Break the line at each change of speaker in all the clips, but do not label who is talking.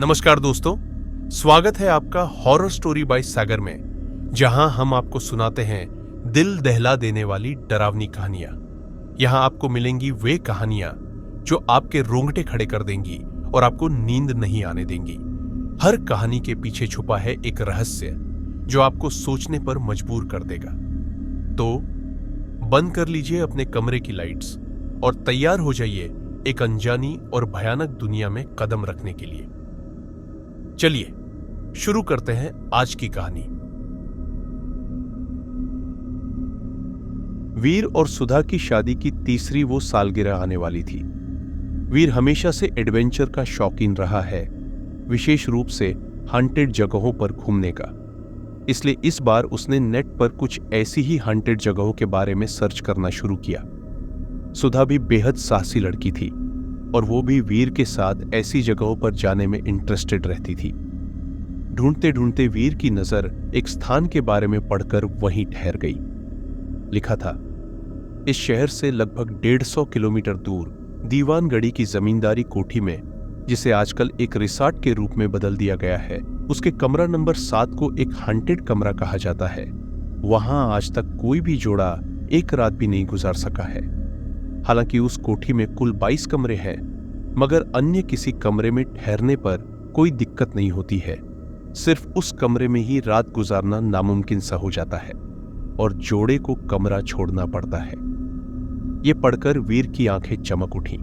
नमस्कार दोस्तों, स्वागत है आपका हॉरर स्टोरी बाय सागर में, जहां हम आपको सुनाते हैं दिल दहला देने वाली डरावनी कहानियां। यहां आपको मिलेंगी वे कहानियां जो आपके रोंगटे खड़े कर देंगी और आपको नींद नहीं आने देंगी। हर कहानी के पीछे छुपा है एक रहस्य जो आपको सोचने पर मजबूर कर देगा। तो बंद कर लीजिए अपने कमरे की लाइट्स और तैयार हो जाइए एक अनजानी और भयानक दुनिया में कदम रखने के लिए। चलिए शुरू करते हैं आज की कहानी। वीर और सुधा की शादी की तीसरी वो सालगिरह आने वाली थी। वीर हमेशा से एडवेंचर का शौकीन रहा है, विशेष रूप से हॉन्टेड जगहों पर घूमने का। इसलिए इस बार उसने नेट पर कुछ ऐसी ही हॉन्टेड जगहों के बारे में सर्च करना शुरू किया। सुधा भी बेहद साहसी लड़की थी और वो भी वीर के साथ ऐसी जगहों पर जाने में इंटरेस्टेड रहती थी। ढूंढते ढूंढते वीर की नजर एक स्थान के बारे में पढ़कर वहीं ठहर गई। लिखा था, इस शहर से लगभग 150 किलोमीटर दूर दीवानगढ़ी की जमींदारी कोठी में, जिसे आजकल एक रिसॉर्ट के रूप में बदल दिया गया है, उसके कमरा नंबर 7 को एक हॉन्टेड कमरा कहा जाता है। वहां आज तक कोई भी जोड़ा एक रात भी नहीं गुजार सका है। हालांकि उस कोठी में कुल 22 कमरे हैं, मगर अन्य किसी कमरे में ठहरने पर कोई दिक्कत नहीं होती है। सिर्फ उस कमरे में ही रात गुजारना नामुमकिन सा हो जाता है और जोड़े को कमरा छोड़ना पड़ता है। यह पढ़कर वीर की आंखें चमक उठी।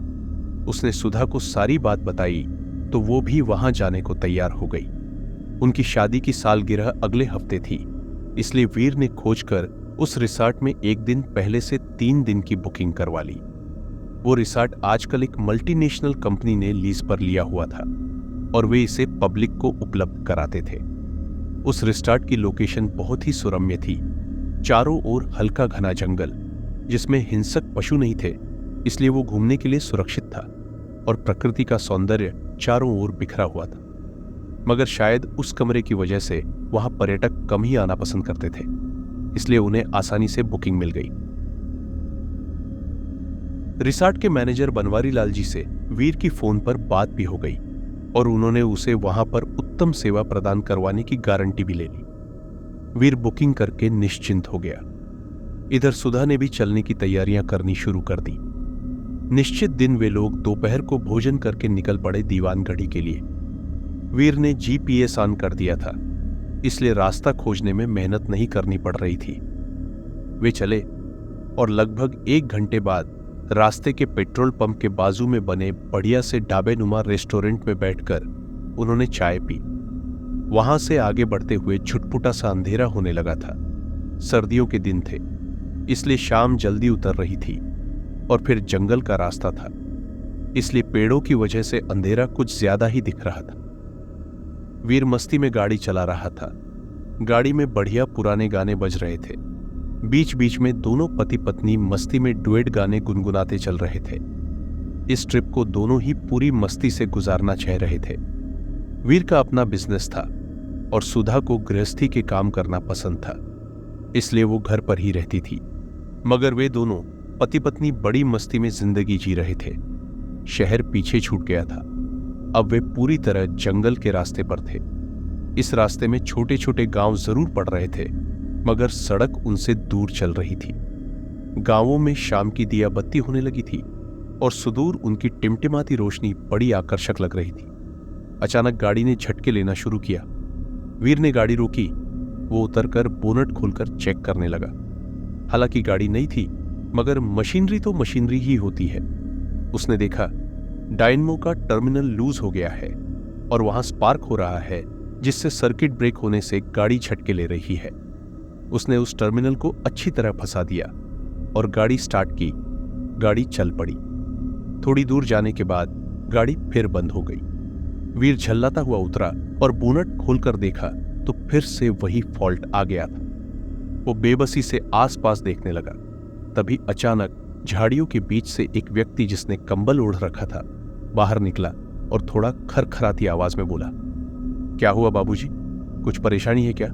उसने सुधा को सारी बात बताई तो वो भी वहां जाने को तैयार हो गई। उनकी शादी की सालगिरह अगले हफ्ते थी, इसलिए वीर ने खोजकर उस रिसॉर्ट में एक दिन पहले से 3 दिन की बुकिंग करवा ली। वो रिसॉर्ट आजकल एक मल्टीनेशनल कंपनी ने लीज पर लिया हुआ था और वे इसे पब्लिक को उपलब्ध कराते थे। उस रिसॉर्ट की लोकेशन बहुत ही सुरम्य थी। चारों ओर हल्का घना जंगल, जिसमें हिंसक पशु नहीं थे, इसलिए वो घूमने के लिए सुरक्षित था और प्रकृति का सौंदर्य चारों ओर बिखरा हुआ था। मगर शायद उस कमरे की वजह से वहां पर्यटक कम ही आना पसंद करते थे, इसलिए उन्हें आसानी से बुकिंग मिल गई। रिसॉर्ट के मैनेजर बनवारी लाल जी से वीर की फोन पर बात भी हो गई और उन्होंने उसे वहां पर उत्तम सेवा प्रदान करवाने की गारंटी भी ले ली। वीर बुकिंग करके निश्चिंत हो गया। इधर सुधा ने भी चलने की तैयारियां करनी शुरू कर दी। निश्चित दिन वे लोग दोपहर को भोजन करके निकल पड़े दीवानगढ़ी के लिए। वीर ने जीपीएस ऑन कर दिया था, इसलिए रास्ता खोजने में मेहनत नहीं करनी पड़ रही थी। वे चले और लगभग 1 घंटे बाद रास्ते के पेट्रोल पंप के बाजू में बने बढ़िया से ढाबेनुमा रेस्टोरेंट में बैठकर उन्होंने चाय पी। वहां से आगे बढ़ते हुए छुटपुटा सा अंधेरा होने लगा था। सर्दियों के दिन थे, इसलिए शाम जल्दी उतर रही थी और फिर जंगल का रास्ता था, इसलिए पेड़ों की वजह से अंधेरा कुछ ज्यादा ही दिख रहा था। वीर मस्ती में गाड़ी चला रहा था। गाड़ी में बढ़िया पुराने गाने बज रहे थे। बीच बीच में दोनों पति पत्नी मस्ती में डुएट गाने गुनगुनाते चल रहे थे। इस ट्रिप को दोनों ही पूरी मस्ती से गुजारना चाह रहे थे। वीर का अपना बिजनेस था और सुधा को गृहस्थी के काम करना पसंद था, इसलिए वो घर पर ही रहती थी। मगर वे दोनों पति पत्नी बड़ी मस्ती में जिंदगी जी रहे थे। शहर पीछे छूट गया था। अब वे पूरी तरह जंगल के रास्ते पर थे। इस रास्ते में छोटे छोटे गांव जरूर पड़ रहे थे, मगर सड़क उनसे दूर चल रही थी। गांवों में शाम की दिया बत्ती होने लगी थी और सुदूर उनकी टिमटिमाती रोशनी बड़ी आकर्षक लग रही थी। अचानक गाड़ी ने झटके लेना शुरू किया। वीर ने गाड़ी रोकी। वो उतरकर बोनट खोलकर चेक करने लगा। हालांकि गाड़ी नई थी, मगर मशीनरी तो मशीनरी ही होती है। उसने देखा डायनमो का टर्मिनल लूज हो गया है और वहां स्पार्क हो रहा है, जिससे सर्किट ब्रेक होने से गाड़ी झटके ले रही है। उसने उस टर्मिनल को अच्छी तरह फंसा दिया और गाड़ी स्टार्ट की। गाड़ी चल पड़ी। थोड़ी दूर जाने के बाद गाड़ी फिर बंद हो गई। वीर झल्लाता हुआ उतरा और बोनट खोलकर देखा तो फिर से वही फॉल्ट आ गया था। वो बेबसी से आसपास देखने लगा। तभी अचानक झाड़ियों के बीच से एक व्यक्ति, जिसने कंबल ओढ़ रखा था, बाहर निकला और थोड़ा खरखराती आवाज में बोला, क्या हुआ बाबूजी? कुछ परेशानी है क्या?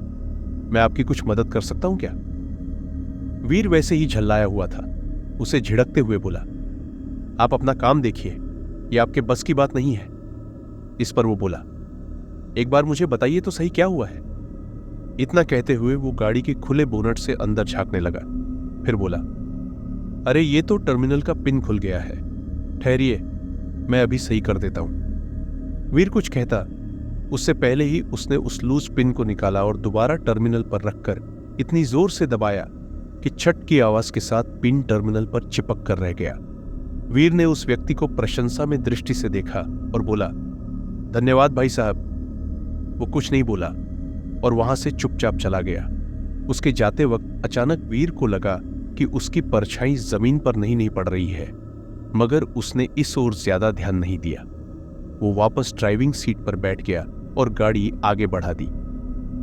मैं आपकी कुछ मदद कर सकता हूं क्या? वीर वैसे ही झल्लाया हुआ था। उसे झिड़कते हुए बोला, आप अपना काम देखिए, यह आपके बस की बात नहीं है। इस पर वो बोला, एक बार मुझे बताइए तो सही क्या हुआ है। इतना कहते हुए वो गाड़ी के खुले बोनट से अंदर झांकने लगा। फिर बोला, अरे ये तो टर्मिनल का पिन खुल गया है, ठहरिए मैं अभी सही कर देता हूं। वीर कुछ कहता उससे पहले ही उसने उस लूज पिन को निकाला और दोबारा टर्मिनल पर रखकर इतनी जोर से दबाया कि छट की आवाज के साथ पिन टर्मिनल पर चिपक कर रह गया। वीर ने उस व्यक्ति को प्रशंसा में दृष्टि से देखा और बोला, धन्यवाद भाई साहब। वो कुछ नहीं बोला और वहां से चुपचाप चला गया। उसके जाते वक्त अचानक वीर को लगा कि उसकी परछाई जमीन पर नहीं पड़ रही है, मगर उसने इस ओर ज्यादा ध्यान नहीं दिया। वो वापस ड्राइविंग सीट पर बैठ गया और गाड़ी आगे बढ़ा दी।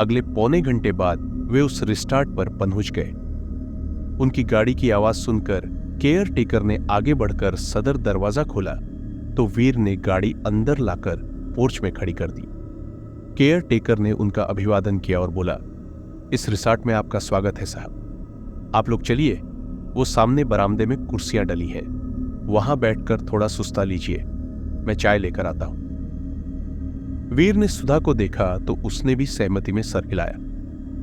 अगले पौने घंटे बाद वे उस रिस्टार्ट पर पहुंच गए। उनकी गाड़ी की आवाज सुनकर केयर टेकर ने आगे बढ़कर सदर दरवाजा खोला तो वीर ने गाड़ी अंदर लाकर पोर्च में खड़ी कर दी। केयर टेकर ने उनका अभिवादन किया और बोला, इस रिसॉर्ट में आपका स्वागत है साहब। आप लोग चलिए, वो सामने बरामदे में कुर्सियां डली हैं, वहां बैठकर थोड़ा सुस्ता लीजिए, मैं चाय लेकर आता हूं। वीर ने सुधा को देखा तो उसने भी सहमति में सर हिलाया।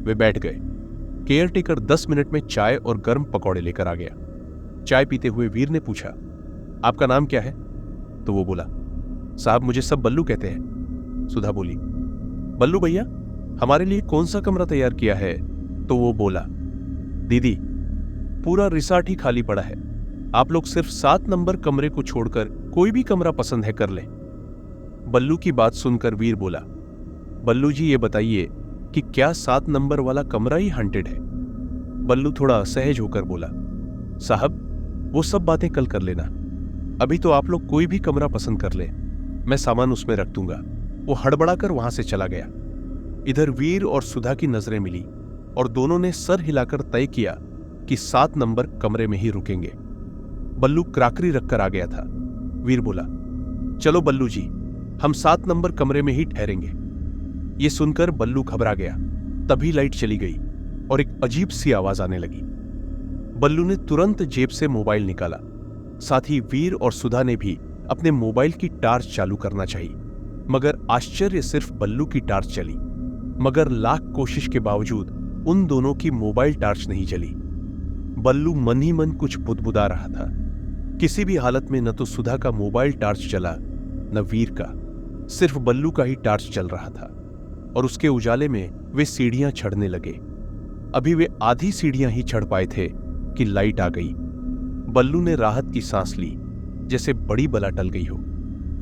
वे बैठ गए। केयर टेकर 10 मिनट में चाय और गर्म पकौड़े लेकर आ गया। चाय पीते हुए वीर ने पूछा, आपका नाम क्या है? तो वो बोला, साहब मुझे सब बल्लू कहते हैं। सुधा बोली, बल्लू भैया हमारे लिए कौन सा कमरा तैयार किया है? तो वो बोला, दीदी पूरा रिसॉर्ट ही खाली पड़ा है, आप लोग सिर्फ 7 नंबर कमरे को छोड़कर कोई भी कमरा पसंद है कर लें। बल्लू की बात सुनकर वीर बोला, बल्लू जी ये बताइए कि क्या 7 नंबर वाला कमरा ही हॉन्टेड है? बल्लू थोड़ा असहज होकर बोला, साहब वो सब बातें कल कर लेना, अभी तो आप लोग कोई भी कमरा पसंद कर ले, मैं सामान उसमें रख दूंगा। वो हड़बड़ाकर वहां से चला गया। इधर वीर और सुधा की नजरें मिली और दोनों ने सर हिलाकर तय किया कि 7 नंबर कमरे में ही रुकेंगे। बल्लू क्राकरी रखकर आ गया था। वीर बोला, चलो बल्लू जी हम 7 नंबर कमरे में ही ठहरेंगे। ये सुनकर बल्लू घबरा गया। तभी लाइट चली गई और एक अजीब सी आवाज आने लगी। बल्लू ने तुरंत जेब से मोबाइल निकाला। साथ ही वीर और सुधा ने भी अपने मोबाइल की टार्च चालू करना चाहिए, मगर आश्चर्य सिर्फ बल्लू की टार्च चली। मगर लाख कोशिश के बावजूद उन दोनों की मोबाइल टार्च नहीं चली। बल्लू मन ही मन कुछ बुदबुदा रहा था। किसी भी हालत में न तो सुधा का मोबाइल टार्च चला न वीर का, सिर्फ बल्लू का ही टार्च चल रहा था और उसके उजाले में वे सीढ़ियां चढ़ने लगे। अभी वे आधी सीढ़ियां ही चढ़ पाए थे कि लाइट आ गई। बल्लू ने राहत की सांस ली, जैसे बड़ी बला टल गई हो।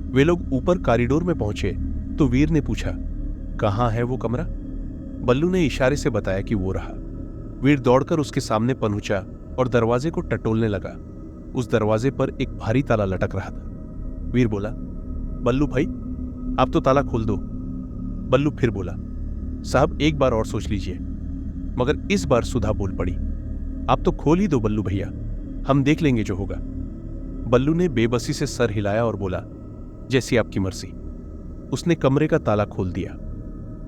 वे लोग ऊपर कॉरिडोर में पहुंचे तो वीर ने पूछा, कहां है वो कमरा? बल्लू ने इशारे से बताया कि वो रहा। वीर दौड़कर उसके सामने पहुंचा और दरवाजे को टटोलने लगा। उस दरवाजे पर एक भारी ताला लटक रहा था। वीर बोला, बल्लू भाई आप तो ताला खोल दो। बल्लू फिर बोला, साहब एक बार और सोच लीजिए। मगर इस बार सुधा बोल पड़ी, आप तो खोल ही दो बल्लू भैया, हम देख लेंगे जो होगा। बल्लू ने बेबसी से सर हिलाया और बोला, जैसी आपकी मर्जी। उसने कमरे का ताला खोल दिया।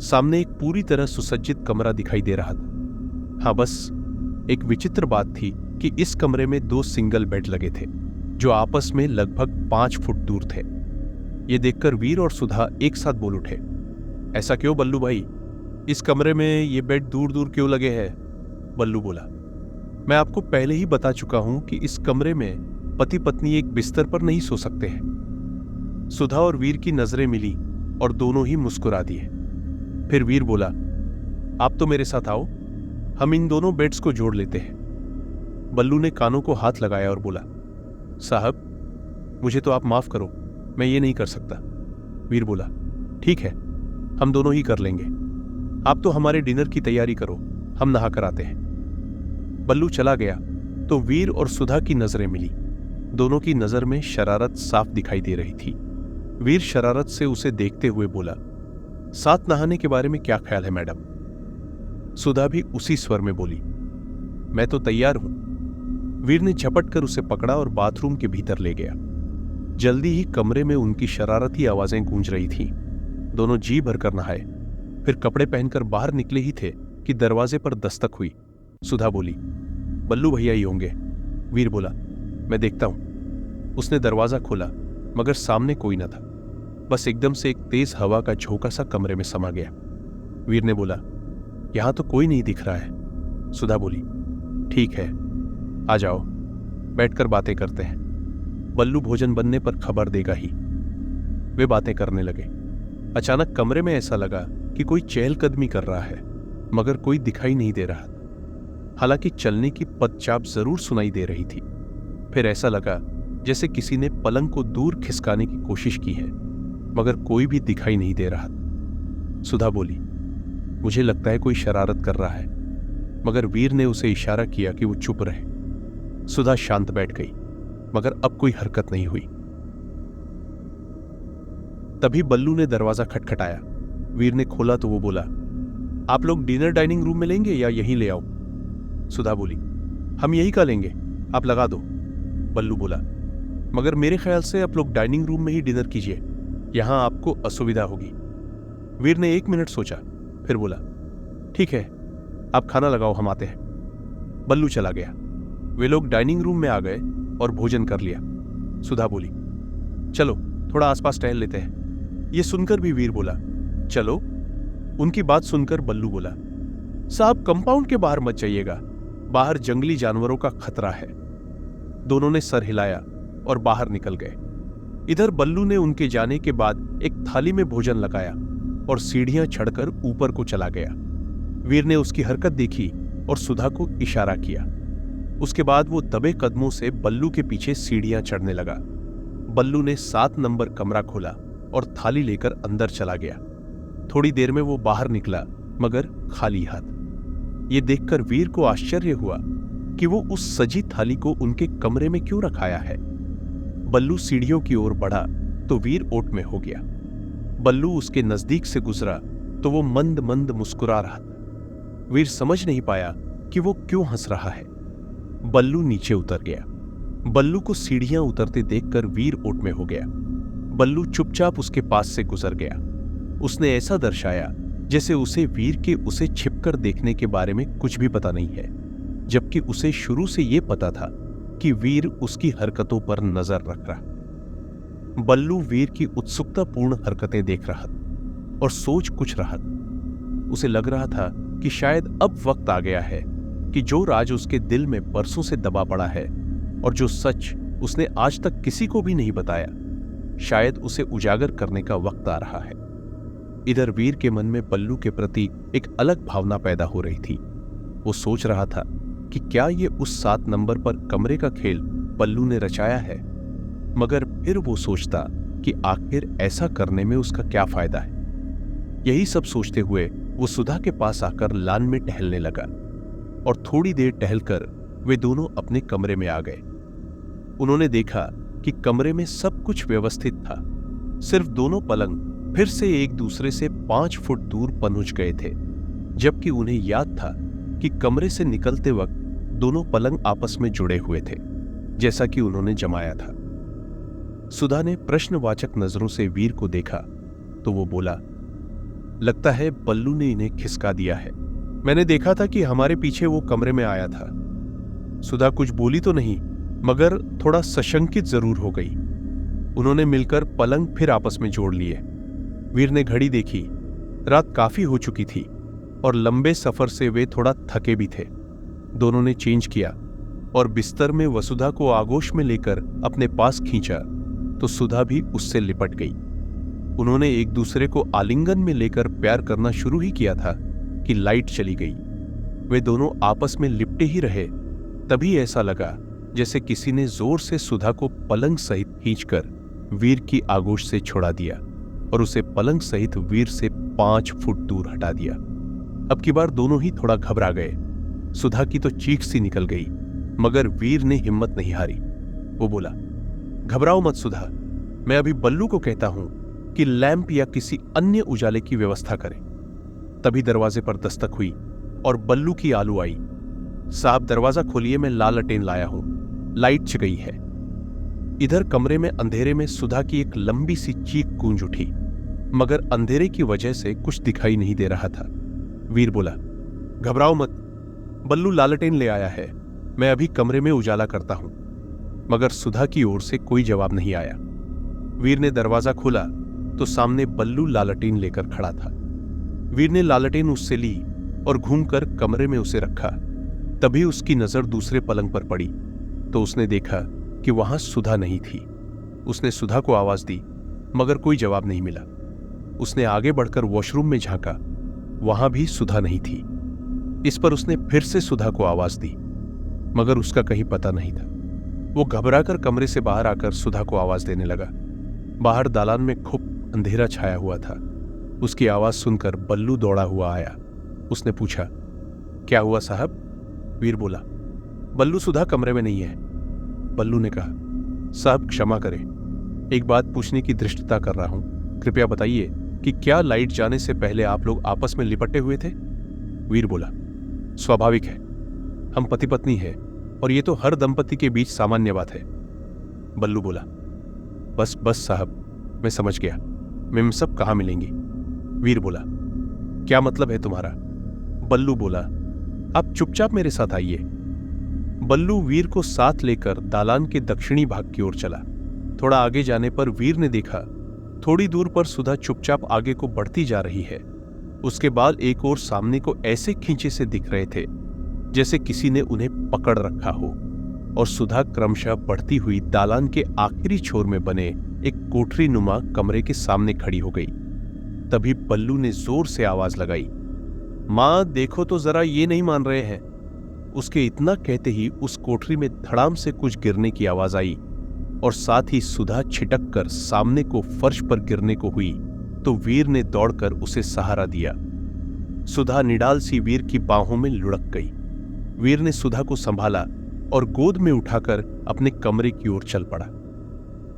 सामने एक पूरी तरह सुसज्जित कमरा दिखाई दे रहा था। हाँ, बस एक विचित्र बात थी कि इस कमरे में 2 सिंगल बेड लगे थे जो आपस में लगभग 5 फुट दूर थे। ये देखकर वीर और सुधा एक साथ बोल उठे, ऐसा क्यों बल्लू भाई? इस कमरे में ये बेड दूर दूर क्यों लगे हैं? बल्लू बोला, मैं आपको पहले ही बता चुका हूं कि इस कमरे में पति पत्नी एक बिस्तर पर नहीं सो सकते हैं। सुधा और वीर की नजरें मिली और दोनों ही मुस्कुरा दिए। फिर वीर बोला, आप तो मेरे साथ आओ, हम इन दोनों बेड्स को जोड़ लेते हैं। बल्लू ने कानों को हाथ लगाया और बोला, साहब मुझे तो आप माफ करो, मैं ये नहीं कर सकता। वीर बोला, ठीक है हम दोनों ही कर लेंगे, आप तो हमारे डिनर की तैयारी करो, हम नहा कर आते हैं। बल्लू चला गया तो वीर और सुधा की नजरें मिली। दोनों की नजर में शरारत साफ दिखाई दे रही थी। वीर शरारत से उसे देखते हुए बोला, साथ नहाने के बारे में क्या ख्याल है मैडम? सुधा भी उसी स्वर में बोली, मैं तो तैयार हूं। वीर ने झपट कर उसे पकड़ा और बाथरूम के भीतर ले गया। जल्दी ही कमरे में उनकी शरारती आवाजें गूंज रही थीं। दोनों जी भरकर नहाए, फिर कपड़े पहनकर बाहर निकले ही थे कि दरवाजे पर दस्तक हुई। सुधा बोली, बल्लू भैया ही होंगे। वीर बोला, मैं देखता हूं। उसने दरवाजा खोला मगर सामने कोई न था। बस एकदम से एक तेज हवा का झोंका सा कमरे में समा गया। वीर ने बोला, यहां तो कोई नहीं दिख रहा है। सुधा बोली, ठीक है, आ जाओ, बैठकर बातें करते हैं। बल्लू भोजन बनने पर खबर देगा ही। वे बातें करने लगे। अचानक कमरे में ऐसा लगा कि कोई चहलकदमी कर रहा है, मगर कोई दिखाई नहीं दे रहा था। हालांकि चलने की पदचाप जरूर सुनाई दे रही थी। फिर ऐसा लगा जैसे किसी ने पलंग को दूर खिसकाने की कोशिश की है, मगर कोई भी दिखाई नहीं दे रहा था। सुधा बोली, मुझे लगता है कोई शरारत कर रहा है, मगर वीर ने उसे इशारा किया कि वो चुप रहे। सुधा शांत बैठ गई, मगर अब कोई हरकत नहीं हुई। तभी बल्लू ने दरवाजा खटखटाया। वीर ने खोला तो वो बोला, आप लोग डिनर डाइनिंग रूम में लेंगे या यहीं ले आओ? सुधा बोली, हम यही का लेंगे, आप लगा दो। बल्लू बोला, मगर मेरे ख्याल से आप लोग डाइनिंग रूम में ही डिनर कीजिए, यहां आपको असुविधा होगी। वीर ने 1 मिनट सोचा, फिर बोला, ठीक है, आप खाना लगाओ, हम आते हैं। बल्लू चला गया। वे लोग डाइनिंग रूम में आ गए और भोजन कर लिया। सुधा बोली, चलो थोड़ा आसपास टहल लेते हैं। ये सुनकर भी वीर बोला, चलो। उनकी बात सुनकर बल्लू बोला, साहब कंपाउंड के बाहर मत जाइएगा, बाहर जंगली जानवरों का खतरा है। दोनों ने सर हिलाया और बाहर निकल गए। इधर बल्लू ने उनके जाने के बाद एक थाली में भोजन लगाया और सीढ़ियां चढ़कर ऊपर को चला गया। वीर ने उसकी हरकत देखी और सुधा को इशारा किया। उसके बाद वो दबे कदमों से बल्लू के पीछे सीढ़ियां चढ़ने लगा। बल्लू ने 7 नंबर कमरा खोला और थाली लेकर अंदर चला गया। थोड़ी देर में वो बाहर निकला, मगर खाली हाथ। ये देखकर वीर को आश्चर्य हुआ कि वो उस सजी थाली को उनके कमरे में क्यों रखाया है। बल्लू सीढ़ियों की ओर बढ़ा तो वीर ओट में हो गया। बल्लू उसके नजदीक से गुजरा तो वो मंद मंद मुस्कुरा रहा था। वीर समझ नहीं पाया कि वो क्यों हंस रहा है। बल्लू नीचे उतर गया। बल्लू को सीढ़ियां उतरते देखकर वीर ओट में हो गया। बल्लू चुपचाप उसके पास से गुजर गया। उसने ऐसा दर्शाया जैसे उसे वीर के उसे छिपकर देखने के बारे में कुछ भी पता नहीं है, जबकि उसे शुरू से यह पता था कि वीर उसकी हरकतों पर नजर रख रहा। बल्लू वीर की उत्सुकतापूर्ण हरकतें देख रहा था और सोच कुछ रहा था। उसे लग रहा था कि शायद अब वक्त आ गया है कि जो राज उसके दिल में बरसों से दबा पड़ा है और जो सच उसने आज तक किसी को भी नहीं बताया, शायद उसे उजागर करने का वक्त आ रहा है। इधर वीर के मन में बल्लू के प्रति एक अलग भावना पैदा हो रही थी। वो सोच रहा था कि क्या ये उस 7 नंबर पर कमरे का खेल बल्लू ने रचाया है, मगर फिर वो सोचता कि आखिर ऐसा करने में उसका क्या फायदा है। यही सब सोचते हुए वो सुधा के पास आकर लान में टहलने लगा और थोड़ी देर टहलकर वे दोनों अपने कमरे में आ गए। उन्होंने देखा कि कमरे में सब कुछ व्यवस्थित था, सिर्फ दोनों पलंग फिर से एक दूसरे से 5 फुट दूर पहुंच गए थे, जबकि उन्हें याद था कि कमरे से निकलते वक्त दोनों पलंग आपस में जुड़े हुए थे, जैसा कि उन्होंने जमाया था। सुधा ने प्रश्नवाचक नजरों से वीर को देखा तो वो बोला, लगता है बल्लू ने इन्हें खिसका दिया है। मैंने देखा था कि हमारे पीछे वो कमरे में आया था। सुधा कुछ बोली तो नहीं, मगर थोड़ा सशंकित जरूर हो गई। उन्होंने मिलकर पलंग फिर आपस में जोड़ लिए। वीर ने घड़ी देखी, रात काफी हो चुकी थी और लंबे सफर से वे थोड़ा थके भी थे। दोनों ने चेंज किया और बिस्तर में वसुधा को आगोश में लेकर अपने पास खींचा तो सुधा भी उससे लिपट गई। उन्होंने एक दूसरे को आलिंगन में लेकर प्यार करना शुरू ही किया था कि लाइट चली गई। वे दोनों आपस में लिपटे ही रहे, तभी ऐसा लगा जैसे किसी ने जोर से सुधा को पलंग सहित खींचकर वीर की आगोश से छुड़ा दिया और उसे पलंग सहित वीर से 5 फुट दूर हटा दिया। अब की बार दोनों ही थोड़ा घबरा गए। सुधा की तो चीख सी निकल गई, मगर वीर ने हिम्मत नहीं हारी। वो बोला, घबराओ मत सुधा, मैं अभी बल्लू को कहता हूं कि लैंप या किसी अन्य उजाले की व्यवस्था करें। तभी दरवाजे पर दस्तक हुई और बल्लू की आलू आई। साहब दरवाजा खोलिए, मैं लालटेन लाया हूं, लाइट च गई है। इधर कमरे में अंधेरे में सुधा की एक लंबी सी चीख गूंज उठी, मगर अंधेरे की वजह से कुछ दिखाई नहीं दे रहा था। वीर बोला, घबराओ मत, बल्लू लालटेन ले आया है, मैं अभी कमरे में उजाला करता हूं। मगर सुधा की ओर से कोई जवाब नहीं आया। वीर ने दरवाजा खोला तो सामने बल्लू लालटेन लेकर खड़ा था। वीर ने लालटेन उससे ली और घूमकर कमरे में उसे रखा। तभी उसकी नजर दूसरे पलंग पर पड़ी तो उसने देखा कि वहां सुधा नहीं थी। उसने सुधा को आवाज दी मगर कोई जवाब नहीं मिला। उसने आगे बढ़कर वॉशरूम में झांका, वहां भी सुधा नहीं थी। इस पर उसने फिर से सुधा को आवाज दी मगर उसका कहीं पता नहीं था। वो घबराकर कमरे से बाहर आकर सुधा को आवाज देने लगा। बाहर दालान में खूब अंधेरा छाया हुआ था। उसकी आवाज सुनकर बल्लू दौड़ा हुआ आया। उसने पूछा, क्या हुआ साहब? वीर बोला, बल्लू सुधा कमरे में नहीं है। बल्लू ने कहा, साहब क्षमा करें, एक बात पूछने की धृष्टता कर रहा हूं। कृपया बताइए कि क्या लाइट जाने से पहले आप लोग आपस में लिपटे हुए थे? वीर बोला, स्वाभाविक है, हम पति पत्नी हैं और ये तो हर दंपति के बीच सामान्य बात है। बल्लू बोला, बस बस साहब, मैं समझ गया, मैं सब कहां मिलेंगी? वीर बोला, क्या मतलब है तुम्हारा? बल्लू बोला, आप चुपचाप मेरे साथ आइए। बल्लू वीर को साथ लेकर दालान के दक्षिणी भाग की ओर चला। थोड़ा आगे जाने पर वीर ने देखा थोड़ी दूर पर सुधा चुपचाप आगे को बढ़ती जा रही है। उसके बाल एक ओर सामने को ऐसे खींचे से दिख रहे थे जैसे किसी ने उन्हें पकड़ रखा हो, और सुधा क्रमशः बढ़ती हुई दालान के आखिरी छोर में बने एक कोठरी नुमा कमरे के सामने खड़ी हो गई। तभी बल्लू ने जोर से आवाज लगाई, मां देखो तो जरा, ये नहीं मान रहे हैं। उसके इतना कहते ही उस कोठरी में धड़ाम से कुछ गिरने की आवाज आई और साथ ही सुधा छिटक कर सामने को फर्श पर गिरने को हुई तो वीर ने दौड़कर उसे सहारा दिया। सुधा निडाल सी वीर की बाहों में लुढ़क गई। वीर ने सुधा को संभाला और गोद में उठाकर अपने कमरे की ओर चल पड़ा।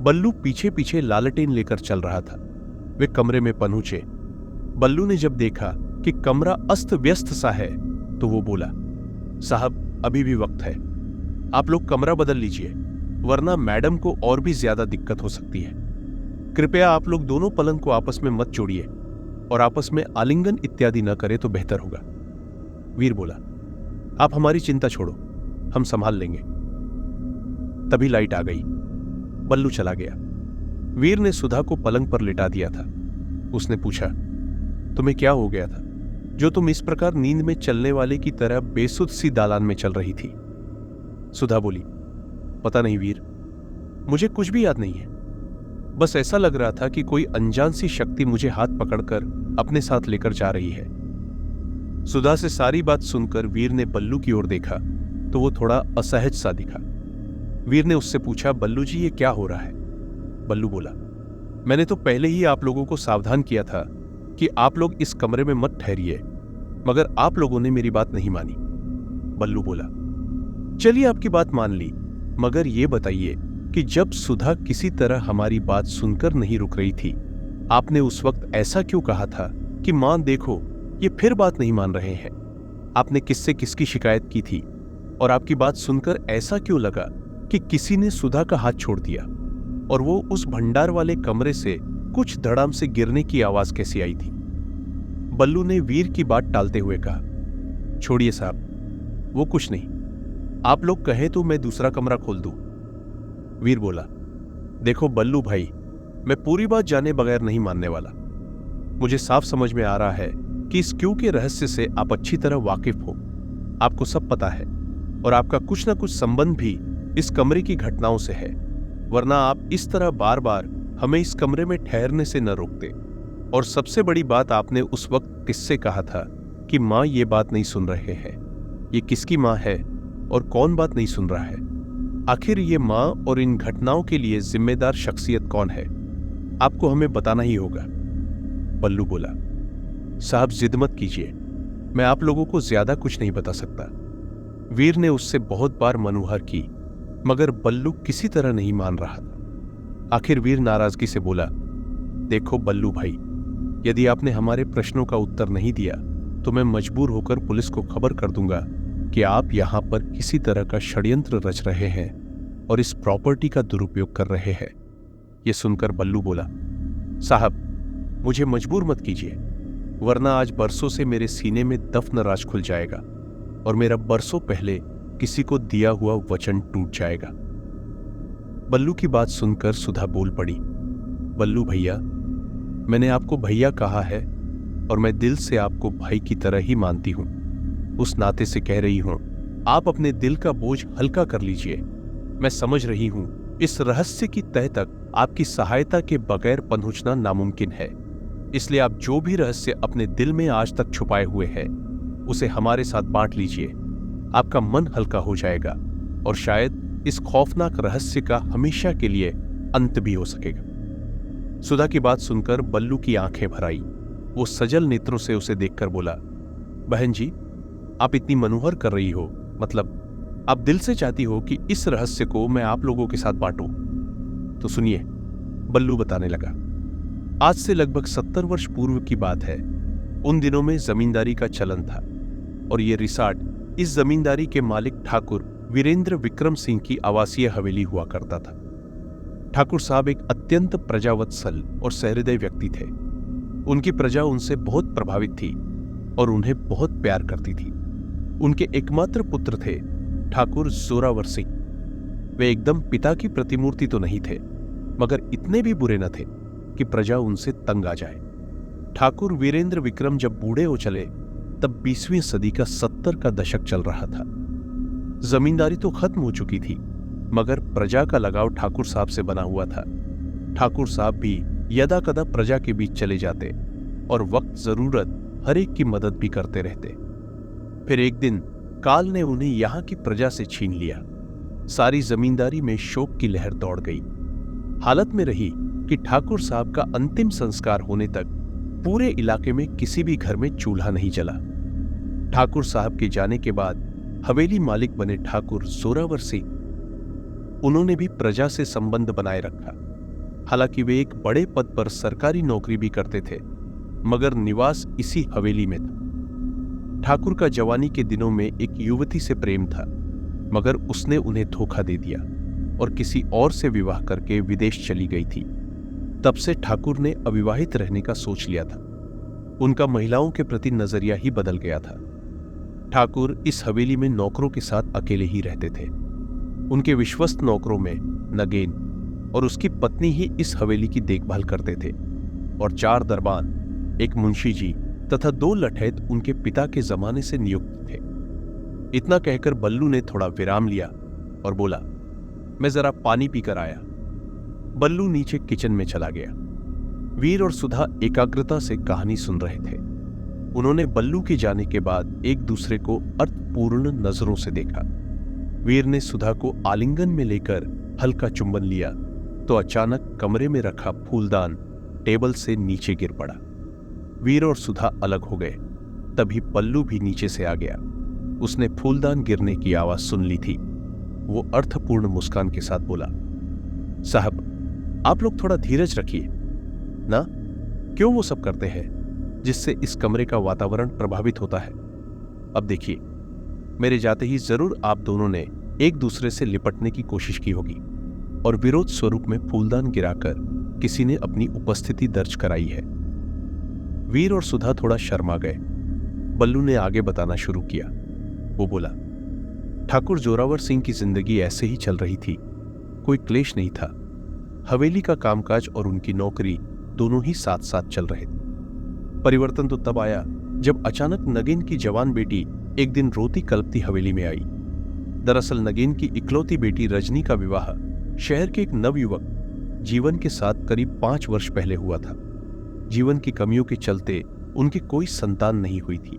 बल्लू पीछे पीछे लालटेन लेकर चल रहा था। वे कमरे में पहुंचे। बल्लू ने जब देखा कि कमरा अस्त व्यस्त सा है तो वो बोला, साहब अभी भी वक्त है, आप लोग कमरा बदल लीजिए, वरना मैडम को और भी ज्यादा दिक्कत हो सकती है। कृपया आप लोग दोनों पलंग को आपस में मत जोड़िए और आपस में आलिंगन इत्यादि न करें तो बेहतर होगा। वीर बोला, आप हमारी चिंता छोड़ो, हम संभाल लेंगे। तभी लाइट आ गई। बल्लू चला गया। वीर ने सुधा को पलंग पर लिटा दिया था। उसने पूछा, तुम्हें क्या हो गया था जो तुम इस प्रकार नींद में चलने वाले की तरह बेसुध सी दालान में चल रही थी? सुधा बोली, पता नहीं वीर, मुझे कुछ भी याद नहीं है। बस ऐसा लग रहा था कि कोई अनजान सी शक्ति मुझे हाथ पकड़कर अपने साथ लेकर जा रही है। सुधा से सारी बात सुनकर वीर ने बल्लू की ओर देखा तो वो थोड़ा असहज सा दिखा। वीर ने उससे पूछा, बल्लू जी ये क्या हो रहा है? बल्लू बोला, मैंने तो पहले ही आप लोगों को सावधान किया था कि आप लोग इस कमरे में मत ठहरिए, मगर आप लोगों ने मेरी बात नहीं मानी। बल्लू बोला, चलिए आपकी बात मान ली, मगर ये बताइए कि जब सुधा किसी तरह हमारी बात सुनकर नहीं रुक रही थी, आपने उस वक्त ऐसा क्यों कहा था कि मां देखो ये फिर बात नहीं मान रहे हैं? आपने किससे किसकी शिकायत की थी और आपकी बात सुनकर ऐसा क्यों लगा कि किसी ने सुधा का हाथ छोड़ दिया और वो उस भंडार वाले कमरे से कुछ धड़ाम से गिरने की आवाज कैसी आई थी? बल्लू ने वीर की बात टालते हुए कहा, छोड़िए साहब, वो कुछ नहीं, आप लोग कहें तो मैं दूसरा कमरा खोल दूं। वीर बोला, देखो बल्लू भाई, मैं पूरी बात जाने बगैर नहीं मानने वाला। मुझे साफ समझ में आ रहा है कि इस क्यों के रहस्य से आप अच्छी तरह वाकिफ हो, आपको सब पता है और आपका कुछ ना कुछ संबंध भी इस कमरे की घटनाओं से है, वरना आप इस तरह बार बार हमें इस कमरे में ठहरने से न रोकते। और सबसे बड़ी बात, आपने उस वक्त किससे कहा था कि मां ये बात नहीं सुन रहे हैं? ये किसकी मां है और कौन बात नहीं सुन रहा है? आखिर ये मां और इन घटनाओं के लिए जिम्मेदार शख्सियत कौन है? आपको हमें बताना ही होगा। बल्लू बोला, साहब जिद मत कीजिए, मैं आप लोगों को ज्यादा कुछ नहीं बता सकता। वीर ने उससे बहुत बार मनुहर की, मगर बल्लू किसी तरह नहीं मान रहा था। आखिर वीर नाराजगी से बोला, देखो बल्लू भाई, यदि आपने हमारे प्रश्नों का उत्तर नहीं दिया तो मैं मजबूर होकर पुलिस को खबर कर दूंगा कि आप यहां पर किसी तरह का षड्यंत्र रच रहे हैं और इस प्रॉपर्टी का दुरुपयोग कर रहे हैं। यह सुनकर बल्लू बोला, साहब मुझे मजबूर मत कीजिए, वरना आज बरसों से मेरे सीने में दफन राज खुल जाएगा और मेरा बरसों पहले किसी को दिया हुआ वचन टूट जाएगा। बल्लू की बात सुनकर सुधा बोल पड़ी, बल्लू भैया, मैंने आपको भैया कहा है और मैं दिल से आपको भाई की तरह ही मानती हूं। उस नाते से कह रही हूं, आप अपने दिल का बोझ हल्का कर लीजिए। मैं समझ रही हूं इस रहस्य की तह तक आपकी सहायता के बगैर पहुंचना नामुमकिन है, इसलिए आप जो भी रहस्य अपने दिल में आज तक छुपाए हुए हैं उसे हमारे साथ बांट लीजिए। आपका मन हल्का हो जाएगा और शायद इस खौफनाक रहस्य का हमेशा के लिए अंत भी हो सकेगा। सुधा की बात सुनकर बल्लू की आंखें भर आई। वो सजल नेत्रों से उसे देखकर बोला, बहन जी, आप इतनी मनोहर कर रही हो, मतलब आप दिल से चाहती हो कि इस रहस्य को मैं आप लोगों के साथ बांटूं। तो सुनिए, बल्लू बताने लगा। आज से लगभग 70 वर्ष पूर्व की बात है। उन दिनों में जमींदारी का चलन था और ये रिसार्ट इस जमींदारी के मालिक ठाकुर वीरेंद्र विक्रम सिंह की आवासीय हवेली हुआ करता था। ठाकुर साहब एक अत्यंत प्रजावत्सल और सहृदय व्यक्ति थे। उनकी प्रजा उनसे बहुत प्रभावित थी और उन्हें बहुत प्यार करती थी। उनके एकमात्र पुत्र थे ठाकुर जोरावर सिंह। वे एकदम पिता की प्रतिमूर्ति तो नहीं थे, मगर इतने भी बुरे न थे कि प्रजा उनसे तंग आ जाए। ठाकुर वीरेंद्र विक्रम जब बूढ़े हो चले तब 20वीं सदी का 70 का दशक चल रहा था। जमींदारी तो खत्म हो चुकी थी, मगर प्रजा का लगाव ठाकुर साहब से बना हुआ था। ठाकुर साहब भी यदा कदा प्रजा के बीच चले जाते और वक्त जरूरत हर एक की मदद भी करते रहते। फिर एक दिन काल ने उन्हें यहां की प्रजा से छीन लिया। सारी जमींदारी में शोक की लहर दौड़ गई। हालत में रही कि ठाकुर साहब का अंतिम संस्कार होने तक पूरे इलाके में किसी भी घर में चूल्हा नहीं जला। ठाकुर साहब के जाने के बाद हवेली मालिक बने ठाकुर जोरावर सिंह, उन्होंने भी प्रजा से संबंध बनाए रखा। हालांकि वे एक बड़े पद पर सरकारी नौकरी भी करते थे, मगर निवास इसी हवेली में था। ठाकुर का जवानी के दिनों में एक युवती से प्रेम था, मगर उसने उन्हें धोखा दे दिया और किसी और से विवाह करके विदेश चली गई थी। तब से ठाकुर ने अविवाहित रहने का सोच लिया था। उनका महिलाओं के प्रति नजरिया ही बदल गया था। ठाकुर इस हवेली में नौकरों के साथ अकेले ही रहते थे। उनके विश्वस्त नौकरों में नगेन और उसकी पत्नी ही इस हवेली की देखभाल करते थे और 4 दरबान, एक मुंशी जी तथा 2 लठैत उनके पिता के जमाने से नियुक्त थे। इतना कहकर बल्लू ने थोड़ा विराम लिया और बोला, मैं जरा पानी पीकर आया। बल्लू नीचे किचन में चला गया। वीर और सुधा एकाग्रता से कहानी सुन रहे थे। उन्होंने बल्लू के जाने के बाद एक दूसरे को अर्थपूर्ण नजरों से देखा। वीर ने सुधा को आलिंगन में लेकर हल्का चुंबन लिया तो अचानक कमरे में रखा फूलदान टेबल से नीचे गिर पड़ा। वीर और सुधा अलग हो गए। तभी पल्लू भी नीचे से आ गया। उसने फूलदान गिरने की आवाज सुन ली थी। वो अर्थपूर्ण मुस्कान के साथ बोला, साहब, आप लोग थोड़ा धीरज रखिए ना। क्यों वो सब करते हैं जिससे इस कमरे का वातावरण प्रभावित होता है। अब देखिए, मेरे जाते ही जरूर आप दोनों ने एक दूसरे से लिपटने की कोशिश की होगी और विरोध स्वरूप में फूलदान गिराकर किसी ने अपनी उपस्थिति दर्ज कराई है। वीर और सुधा थोड़ा शर्मा गए। बल्लू ने आगे बताना शुरू किया। वो बोला, ठाकुर जोरावर सिंह की जिंदगी ऐसे ही चल रही थी। कोई क्लेश नहीं था। हवेली का कामकाज और उनकी नौकरी दोनों ही साथ साथ चल रहे थे। परिवर्तन तो तब आया जब अचानक नगीन की जवान बेटी एक दिन रोती कलपती हवेली में आई। दरअसल नगीन की इकलौती बेटी रजनी का विवाह शहर के एक नवयुवक जीवन के साथ करीब 5 वर्ष पहले हुआ था। जीवन की कमियों के चलते उनकी कोई संतान नहीं हुई थी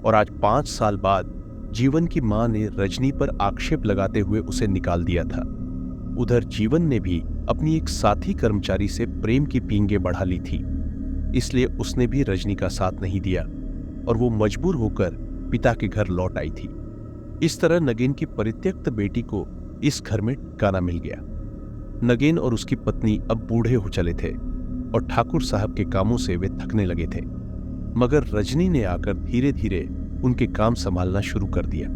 और आज 5 साल बाद जीवन की मां ने रजनी पर आक्षेप लगाते हुए उसे निकाल दिया था। उधर जीवन ने भी अपनी एक साथी कर्मचारी से प्रेम की पींगे बढ़ा ली थी, इसलिए उसने भी रजनी का साथ नहीं दिया और वो मजबूर होकर पिता के घर लौट आई थी। इस तरह नगीन की परित्यक्त बेटी को इस घर में ठिकाना मिल गया। नगीन और उसकी पत्नी अब बूढ़े हो चले थे और ठाकुर साहब के कामों से वे थकने लगे थे, मगर रजनी ने आकर धीरे धीरे उनके काम संभालना शुरू कर दिया।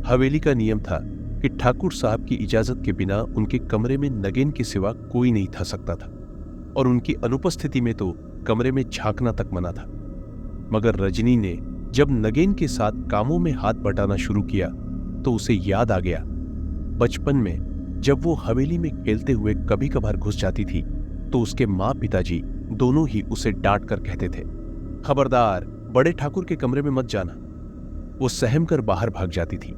हवेली का नियम था कि ठाकुर साहब की इजाजत के बिना उनके कमरे में नगीन के सिवा कोई नहीं था सकता था और उनकी अनुपस्थिति में तो कमरे में झांकना तक मना था। मगर रजनी ने जब नगीन के साथ कामों में हाथ बटाना शुरू किया तो उसे याद आ गया बचपन में जब वो हवेली में खेलते हुए कभी कभार घुस जाती थी तो उसके माँ पिताजी दोनों ही उसे डांट कर कहते थे, खबरदार, बड़े ठाकुर के कमरे में मत जाना। वो सहम कर बाहर भाग जाती थी।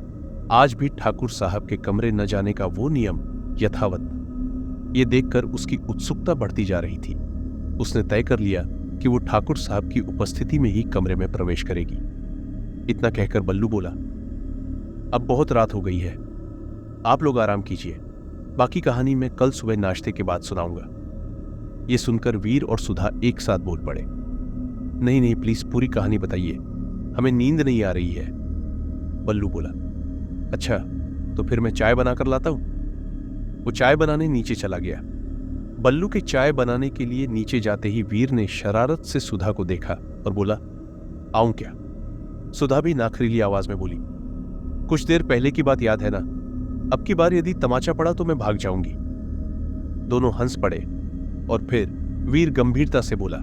आज भी ठाकुर साहब के कमरे न जाने का वो नियम यथावत था। ये देखकर उसकी उत्सुकता बढ़ती जा रही थी। उसने तय कर लिया कि वो ठाकुर साहब की उपस्थिति में ही कमरे में प्रवेश करेगी। इतना कहकर बल्लू बोला, अब बहुत रात हो गई है, आप लोग आराम कीजिए, बाकी कहानी मैं कल सुबह नाश्ते के बाद सुनाऊंगा। ये सुनकर वीर और सुधा एक साथ बोल पड़े, नहीं नहीं, प्लीज पूरी कहानी बताइए, हमें नींद नहीं आ रही है। बल्लू बोला, अच्छा तो फिर मैं चाय बनाकर लाता हूं। वो चाय बनाने नीचे चला गया। बल्लू के चाय बनाने के लिए नीचे जाते ही वीर ने शरारत से सुधा को देखा और बोला, आऊं क्या? सुधा भी नाखरीली आवाज में बोली, कुछ देर पहले की बात याद है ना, अब की बार यदि तमाचा पड़ा तो मैं भाग जाऊंगी। दोनों हंस पड़े और फिर वीर गंभीरता से बोला,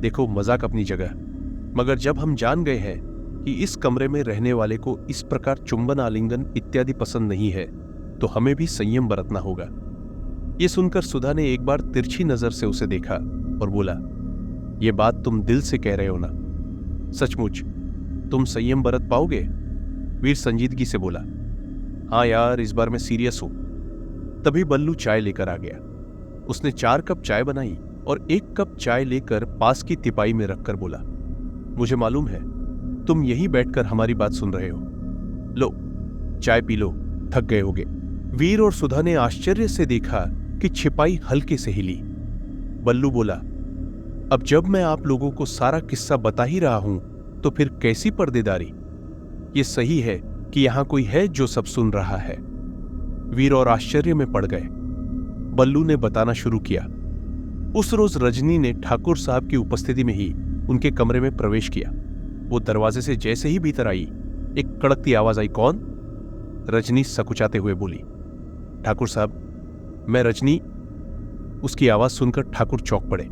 देखो मजाक अपनी जगह, मगर जब हम जान गए हैं कि इस कमरे में रहने वाले को इस प्रकार चुंबन आलिंगन इत्यादि पसंद नहीं है तो हमें भी संयम बरतना होगा। यह सुनकर सुधा ने एक बार तिरछी नजर से उसे देखा और बोला, यह बात तुम दिल से कह रहे हो ना? सचमुच तुम संयम बरत पाओगे? वीर संजीदगी से बोला, हाँ यार, इस बार मैं सीरियस हूं। तभी बल्लू चाय लेकर आ गया। उसने 4 कप चाय बनाई और 1 कप चाय लेकर पास की तिपाई में रखकर बोला, मुझे मालूम है तुम यहीं बैठकर हमारी बात सुन रहे हो, लो चाय पी लो, थक गए होगे। वीर और सुधा ने आश्चर्य से देखा कि छिपाई हल्के से हिली। बल्लू बोला, अब जब मैं आप लोगों को सारा किस्सा बता ही रहा हूं तो फिर कैसी पर्देदारी? ये सही है कि यहां कोई है जो सब सुन रहा है। वीर और आश्चर्य में पड़ गए। बल्लू ने बताना शुरू किया। उस रोज रजनी ने ठाकुर साहब की उपस्थिति में ही उनके कमरे में प्रवेश किया। वो दरवाजे से जैसे ही भीतर आई, एक कड़कती आवाज आई, कौन? रजनी सकुचाते हुए बोली, ठाकुर साहब, मैं रजनी। उसकी आवाज सुनकर ठाकुर चौंक पड़े।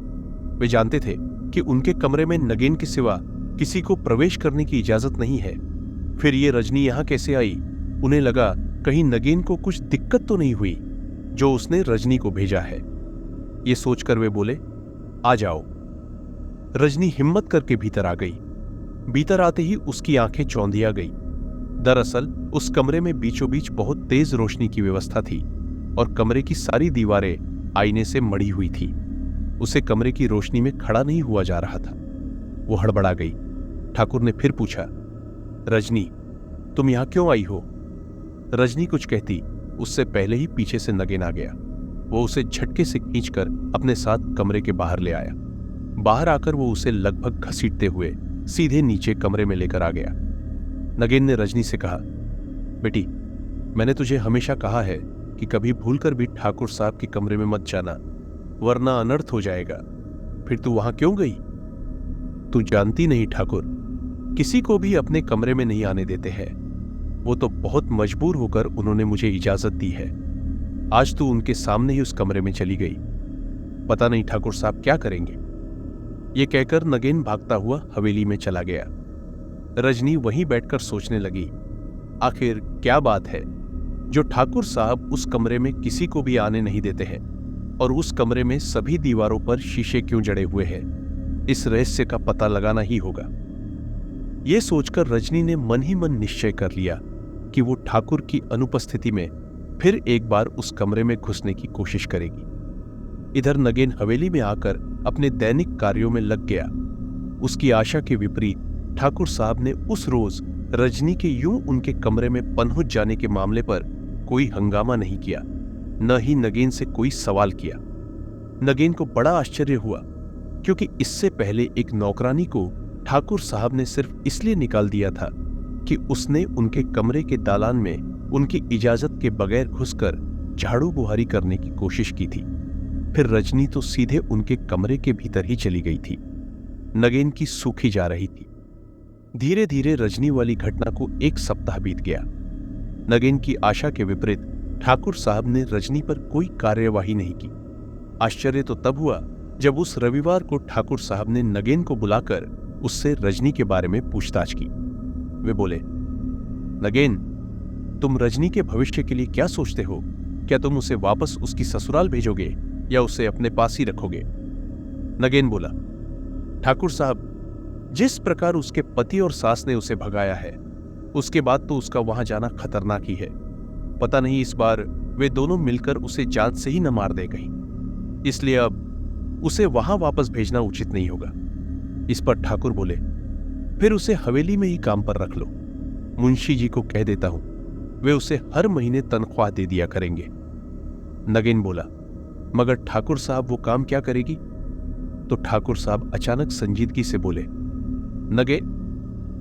वे जानते थे कि उनके कमरे में नगेन के सिवा किसी को प्रवेश करने की इजाजत नहीं है। फिर ये रजनी यहां कैसे आई? उन्हें लगा कहीं नगेन को कुछ दिक्कत तो नहीं हुई जो उसने रजनी को भेजा है। ये सोचकर वे बोले, आ जाओ। रजनी हिम्मत करके भीतर आ गई। भीतर आते ही उसकी आंखें चौंधिया गई। दरअसल उस कमरे में बीचों बीच बहुत तेज रोशनी की व्यवस्था थी और कमरे की सारी दीवारें आईने से मढ़ी हुई थी। उसे कमरे की रोशनी में खड़ा नहीं हुआ जा रहा था। वो हड़बड़ा गई। ठाकुर ने फिर पूछा, रजनी, तुम यहां क्यों आई हो? रजनी कुछ कहती उससे पहले ही पीछे से नगेन आ गया। वो उसे झटके से खींचकर अपने साथ कमरे के बाहर ले आया। बाहर आकर वो उसे लगभग घसीटते हुए सीधे नीचे कमरे में लेकर आ गया। नगेन ने रजनी से कहा, बेटी, मैंने तुझे हमेशा कहा है कि कभी भूलकर भी ठाकुर साहब के कमरे में मत जाना, वरना अनर्थ हो जाएगा। फिर तू वहां क्यों गई? तू जानती नहीं ठाकुर, किसी को भी अपने कमरे में नहीं आने देते हैं। वो तो बहुत मजबूर होकर उन्होंने मुझे इजाजत दी है। आज तू उनके सामने ही उस कमरे में चली गई। पता नहीं ठाकुर साहब क्या करेंगे। ये कहकर नगेन भागता हुआ हवेली में चला गया। रजनी वहीं बैठकर सोचने लगी, आखिर क्या बात है जो ठाकुर साहब उस कमरे में किसी को भी आने नहीं देते हैं और उस कमरे में सभी दीवारों पर शीशे क्यों जड़े हुए हैं? इस रहस्य का पता लगाना ही होगा। यह सोचकर रजनी ने मन ही मन निश्चय कर लिया कि वो ठाकुर की अनुपस्थिति में फिर एक बार उस कमरे में घुसने की कोशिश करेगी। इधर नगेन हवेली में आकर अपने दैनिक कार्यों में लग गया। उसकी आशा के विपरीत ठाकुर साहब ने उस रोज रजनी के यूं उनके कमरे में पनहुच जाने के मामले पर कोई हंगामा नहीं किया, न ही नगेन से कोई सवाल किया। नगेन को बड़ा आश्चर्य हुआ क्योंकि इससे पहले एक नौकरानी को ठाकुर साहब ने सिर्फ इसलिए निकाल दिया था कि उसने उनके कमरे के दालान में उनकी इजाजत के बगैर घुसकर झाड़ू बुहारी करने की कोशिश की थी। फिर रजनी तो सीधे उनके कमरे के भीतर ही चली गई थी। नगेन की सूखी जा रही थी। धीरे धीरे रजनी वाली घटना को 1 सप्ताह बीत गया। नगेन की आशा के विपरीत ठाकुर साहब ने रजनी पर कोई कार्यवाही नहीं की। आश्चर्य तो तब हुआ जब उस रविवार को ठाकुर साहब ने नगेन को बुलाकर उससे रजनी के बारे में पूछताछ की। वे बोले, नगेन, तुम रजनी के भविष्य के लिए क्या सोचते हो? क्या तुम उसे वापस उसकी ससुराल भेजोगे या उसे अपने पास ही रखोगे? नगेन बोला, ठाकुर साहब, जिस प्रकार उसके पति और सास ने उसे भगाया है, उसके बाद तो उसका वहां जाना खतरनाक ही है। पता नहीं इस बार वे दोनों मिलकर उसे जान से ही न मार दे कहीं। इसलिए अब उसे वहां वापस भेजना उचित नहीं होगा। इस पर ठाकुर बोले, फिर उसे हवेली में ही काम पर रख लो। मुंशी जी को कह देता हूं, वे उसे हर महीने तनख्वाह दे दिया करेंगे। नगेन बोला, मगर ठाकुर साहब वो काम क्या करेगी? तो ठाकुर साहब अचानक संजीदगी से बोले, नगे,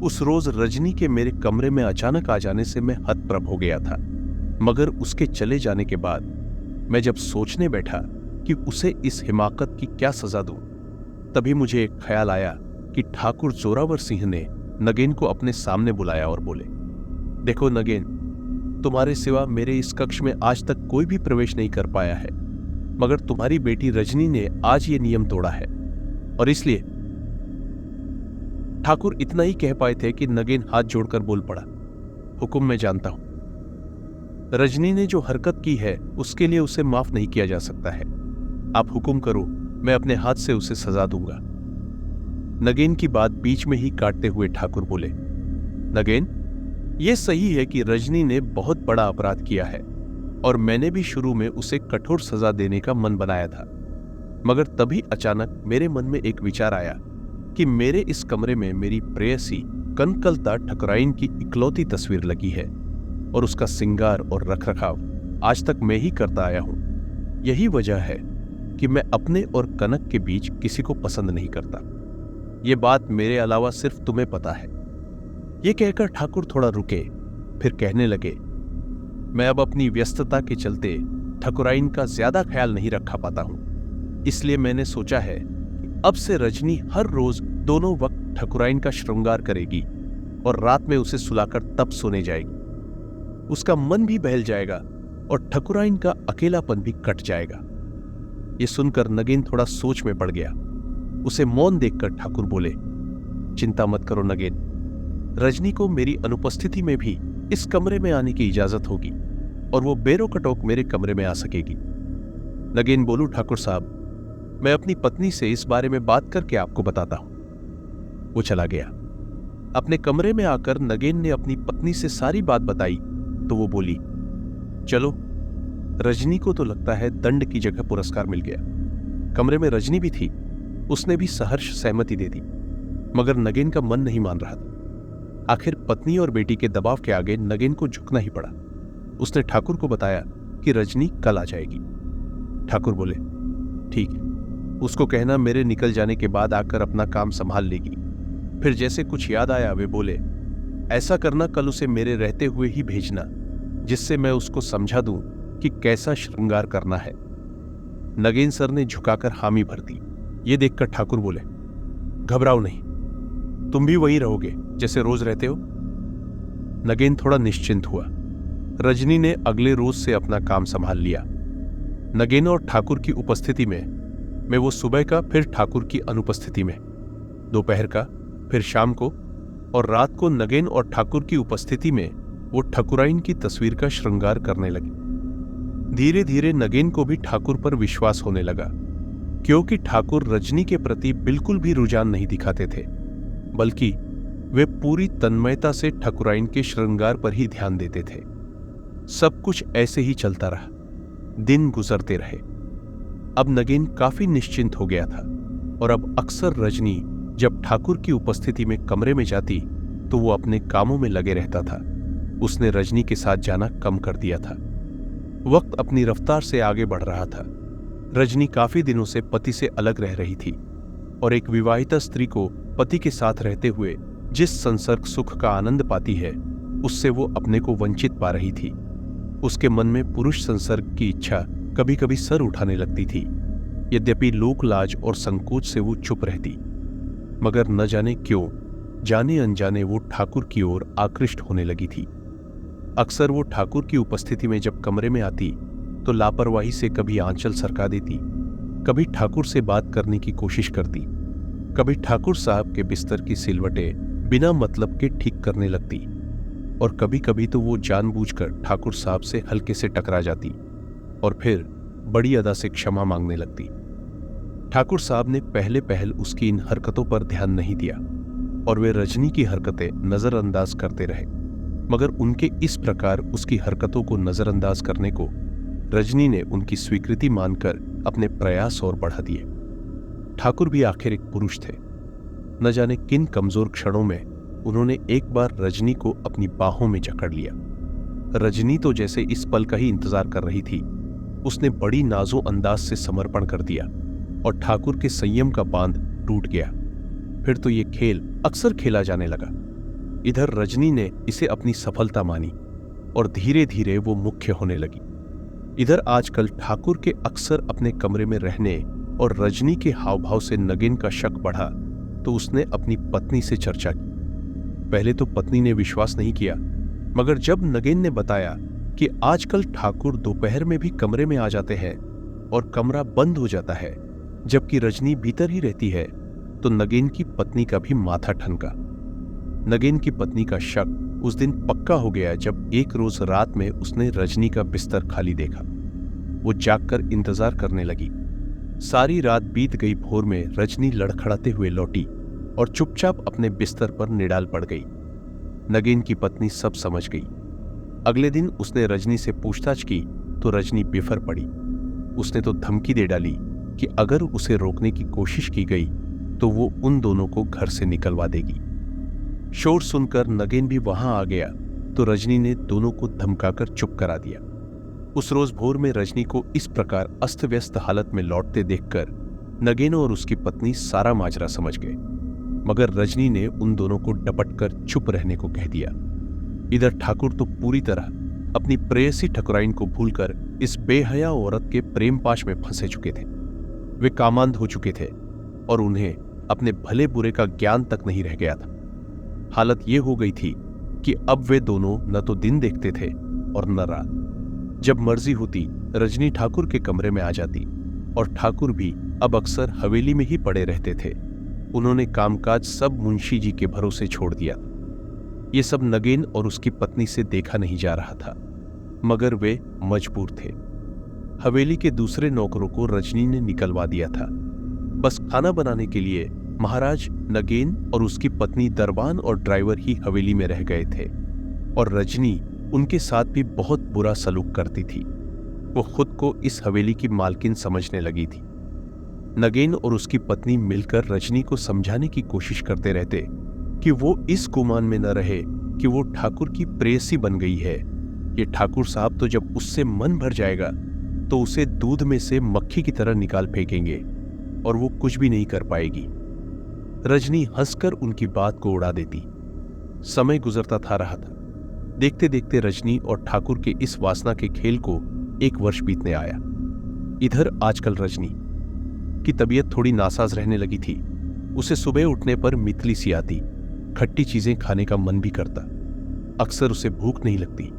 उस रोज रजनी के मेरे कमरे में अचानक आ जाने से मैं हतप्रभ हो गया था, मगर उसके चले जाने के बाद मैं जब सोचने बैठा कि उसे इस हिमाकत की क्या सजा दूं, तभी मुझे एक ख्याल आया कि ठाकुर जोरावर सिंह ने नगेन को अपने सामने बुलाया और बोले, देखो नगेन, तुम्हारे सिवा मेरे इस कक्ष में आज तक कोई भी प्रवेश नहीं कर पाया है, मगर तुम्हारी बेटी रजनी ने आज ये नियम तोड़ा है, और इसलिए। ठाकुर इतना ही कह पाए थे कि नगेन हाथ जोड़कर बोल पड़ा, हुक्म मैं जानता हूं। रजनी ने जो हरकत की है उसके लिए उसे माफ नहीं किया जा सकता है। आप हुक्म करो, मैं अपने हाथ से उसे सजा दूंगा। नगेन की बात बीच में ही काटते हुए ठाकुर बोले, नगेन, यह सही है कि रजनी ने बहुत बड़ा अपराध किया है और मैंने भी शुरू में उसे कठोर सजा देने का मन बनाया था, मगर तभी अचानक मेरे मन में एक विचार आया कि मेरे इस कमरे में मेरी प्रेयसी कनकलता ठकुराइन की इकलौती तस्वीर लगी है और उसका सिंगार और रखरखाव आज तक मैं ही करता आया हूं। यही वजह है कि मैं अपने और कनक के बीच किसी को पसंद नहीं करता। यह बात मेरे अलावा सिर्फ तुम्हें पता है। यह कहकर ठाकुर थोड़ा रुके, फिर कहने लगे, मैं अब अपनी व्यस्तता के चलते ठकुराइन का ज्यादा ख्याल नहीं रखा पाता हूं, इसलिए मैंने सोचा है कि अब से रजनी हर रोज दोनों वक्त ठकुराइन का श्रृंगार करेगी और रात में उसे सुलाकर तब सोने जाएगी। उसका मन भी बहल जाएगा और ठकुराइन का अकेलापन भी कट जाएगा। यह सुनकर नगेन थोड़ा सोच में पड़ गया। उसे मौन देखकर ठाकुर बोले, चिंता मत करो नगेन, रजनी को मेरी अनुपस्थिति में भी इस कमरे में आने की इजाजत होगी और वो बेरोकटोक मेरे कमरे में आ सकेगी। नगेन बोलू, ठाकुर साहब, मैं अपनी पत्नी से इस बारे में बात करके आपको बताता हूं। वो चला गया। अपने कमरे में आकर नगेन ने अपनी पत्नी से सारी बात बताई तो वो बोली, चलो, रजनी को तो लगता है दंड की जगह पुरस्कार मिल गया। कमरे में रजनी भी थी, उसने भी सहर्ष सहमति दे दी, मगर नगेन का मन नहीं मान रहा था। आखिर पत्नी और बेटी के दबाव के आगे नगेन को झुकना ही पड़ा। उसने ठाकुर को बताया कि रजनी कल आ जाएगी। ठाकुर बोले, ठीक है, उसको कहना मेरे निकल जाने के बाद आकर अपना काम संभाल लेगी। फिर जैसे कुछ याद आया वे बोले, ऐसा करना, कल उसे मेरे रहते हुए ही भेजना, जिससे मैं उसको समझा दूं कि कैसा श्रृंगार करना है। नगेन सर ने झुकाकर हामी भर दी। ये देखकर ठाकुर बोले, घबराओ नहीं, तुम भी वहीं रहोगे जैसे रोज रहते हो। नगेन थोड़ा निश्चिंत हुआ। रजनी ने अगले रोज से अपना काम संभाल लिया। नगेन और ठाकुर की उपस्थिति में वो सुबह का, फिर ठाकुर की अनुपस्थिति में दोपहर का, फिर शाम को, और रात को नगेन और ठाकुर की उपस्थिति में वो ठकुराइन की तस्वीर का श्रृंगार करने लगी। धीरे धीरे नगेन को भी ठाकुर पर विश्वास होने लगा, क्योंकि ठाकुर रजनी के प्रति बिल्कुल भी रुझान नहीं दिखाते थे, बल्कि वे पूरी तन्मयता से ठकुराइन के श्रृंगार पर ही ध्यान देते थे। सब कुछ ऐसे ही चलता रहा। दिन गुजरते रहे। अब नगेन काफी निश्चिंत हो गया था और अब अक्सर रजनी जब ठाकुर की उपस्थिति में कमरे में जाती तो वो अपने कामों में लगे रहता था। उसने रजनी के साथ जाना कम कर दिया था। वक्त अपनी रफ्तार से आगे बढ़ रहा था। रजनी काफी दिनों से पति से अलग रह रही थी और एक विवाहिता स्त्री को पति के साथ रहते हुए जिस संसर्ग सुख का आनंद पाती है, उससे वो अपने को वंचित पा रही थी। उसके मन में पुरुष संसर्ग की इच्छा कभी कभी सर उठाने लगती थी। यद्यपि लोक लाज और संकोच से वो चुप रहती, मगर न जाने क्यों, जाने अनजाने वो ठाकुर की ओर आकृष्ट होने लगी थी। अक्सर वो ठाकुर की उपस्थिति में जब कमरे में आती तो लापरवाही से कभी आंचल सरका देती, कभी ठाकुर से बात करने की कोशिश करती, कभी ठाकुर साहब के बिस्तर की सिलवटें बिना मतलब के ठीक करने लगती, और कभी कभी तो वो जानबूझकर ठाकुर साहब से हल्के से टकरा जाती और फिर बड़ी अदा से क्षमा मांगने लगती। ठाकुर साहब ने पहले पहल उसकी इन हरकतों पर ध्यान नहीं दिया और वे रजनी की हरकतें नजरअंदाज करते रहे, मगर उनके इस प्रकार उसकी हरकतों को नजरअंदाज करने को रजनी ने उनकी स्वीकृति मानकर अपने प्रयास और बढ़ा दिए। ठाकुर भी आखिर एक पुरुष थे। न जाने किन कमजोर क्षणों में उन्होंने एक बार रजनी को अपनी बाहों में जकड़ लिया। रजनी तो जैसे इस पल का ही इंतजार कर रही थी। उसने बड़ी नाजो अंदाज से समर्पण कर दिया और ठाकुर के संयम का बांध टूट गया। फिर तो ये खेल अक्सर खेला जाने लगा। इधर रजनी ने इसे अपनी सफलता मानी और धीरे धीरे वो मुख्य होने लगी। इधर आजकल ठाकुर के अक्सर अपने कमरे में रहने और रजनी के हाव भाव से नगेन का शक बढ़ा तो उसने अपनी पत्नी से चर्चा की। पहले तो पत्नी ने विश्वास नहीं किया, मगर जब नगेन ने बताया कि आजकल ठाकुर दोपहर में भी कमरे में आ जाते हैं और कमरा बंद हो जाता है जबकि रजनी भीतर ही रहती है, तो नगेन की पत्नी का भी माथा ठनका। नगेन की पत्नी का शक उस दिन पक्का हो गया जब एक रोज रात में उसने रजनी का बिस्तर खाली देखा। वो जागकर इंतजार करने लगी। सारी रात बीत गई। भोर में रजनी लड़खड़ाते हुए लौटी और चुपचाप अपने बिस्तर पर निडाल पड़ गई। नगेन की पत्नी सब समझ गई। अगले दिन उसने रजनी से पूछताछ की तो रजनी बेफर पड़ी। उसने तो धमकी दे डाली कि अगर उसे रोकने की कोशिश की गई तो वो उन दोनों को घर से निकलवा देगी। शोर सुनकर नगेन भी वहां आ गया तो रजनी ने दोनों को धमकाकर चुप करा दिया। उस रोज भोर में रजनी को इस प्रकार अस्त व्यस्त हालत में लौटते देखकर नगेन और उसकी पत्नी सारा माजरा समझ गए, मगर रजनी ने उन दोनों को डपटकर चुप रहने को कह दिया। इधर ठाकुर तो पूरी तरह अपनी प्रेयसी ठकुराइन को भूलकर इस बेहया औरत के प्रेम पाश में फंसे चुके थे। वे कामांध हो चुके थे और उन्हें अपने भले बुरे का ज्ञान तक नहीं रह गया था। हालत यह हो गई थी कि अब वे दोनों न तो दिन देखते थे और न रात। जब मर्जी होती रजनी ठाकुर के कमरे में आ जाती और ठाकुर भी अब अक्सर हवेली में ही पड़े रहते थे। उन्होंने कामकाज सब मुंशी जी के भरोसे छोड़ दिया। ये सब नगेन और उसकी पत्नी से देखा नहीं जा रहा था, मगर वे मजबूर थे। हवेली के दूसरे नौकरों को रजनी ने निकलवा दिया था। बस खाना बनाने के लिए महाराज, नगेन और उसकी पत्नी दरबान और ड्राइवर ही हवेली में रह गए थे और रजनी उनके साथ भी बहुत बुरा सलूक करती थी। वो खुद को इस हवेली की मालकिन समझने लगी थी। नगेन और उसकी पत्नी मिलकर रजनी को समझाने की कोशिश करते रहते कि वो इस गुमान में न रहे कि वो ठाकुर की प्रेयसी बन गई है। ये ठाकुर साहब तो जब उससे मन भर जाएगा तो उसे दूध में से मक्खी की तरह निकाल फेंकेंगे और वो कुछ भी नहीं कर पाएगी। रजनी हंसकर उनकी बात को उड़ा देती। समय गुजरता था रहा था। देखते देखते रजनी और ठाकुर के इस वासना के खेल को 1 वर्ष बीतने आया। इधर आजकल रजनी की तबीयत थोड़ी नासाज रहने लगी थी। उसे सुबह उठने पर मितली सी आती, खट्टी चीजें खाने का मन भी करता। अक्सर उसे भूख नहीं लगती,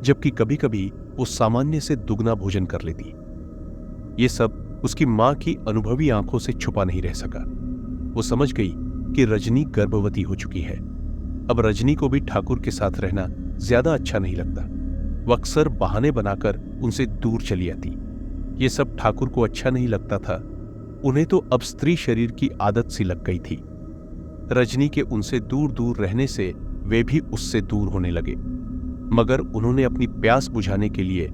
जबकि कभी कभी वो सामान्य से दुगना भोजन कर लेती। ये सब उसकी मां की अनुभवी आंखों से छुपा नहीं रह सका। वो समझ गई कि रजनी गर्भवती हो चुकी है। अब रजनी को भी ठाकुर के साथ रहना ज्यादा अच्छा नहीं लगता। वो अक्सर बहाने बनाकर उनसे दूर चली आती। ये सब ठाकुर को अच्छा नहीं लगता था। उन्हें तो अब स्त्री शरीर की आदत सी लग गई थी। रजनी के उनसे दूर दूर रहने से वे भी उससे दूर होने लगे, मगर उन्होंने अपनी प्यास बुझाने के लिए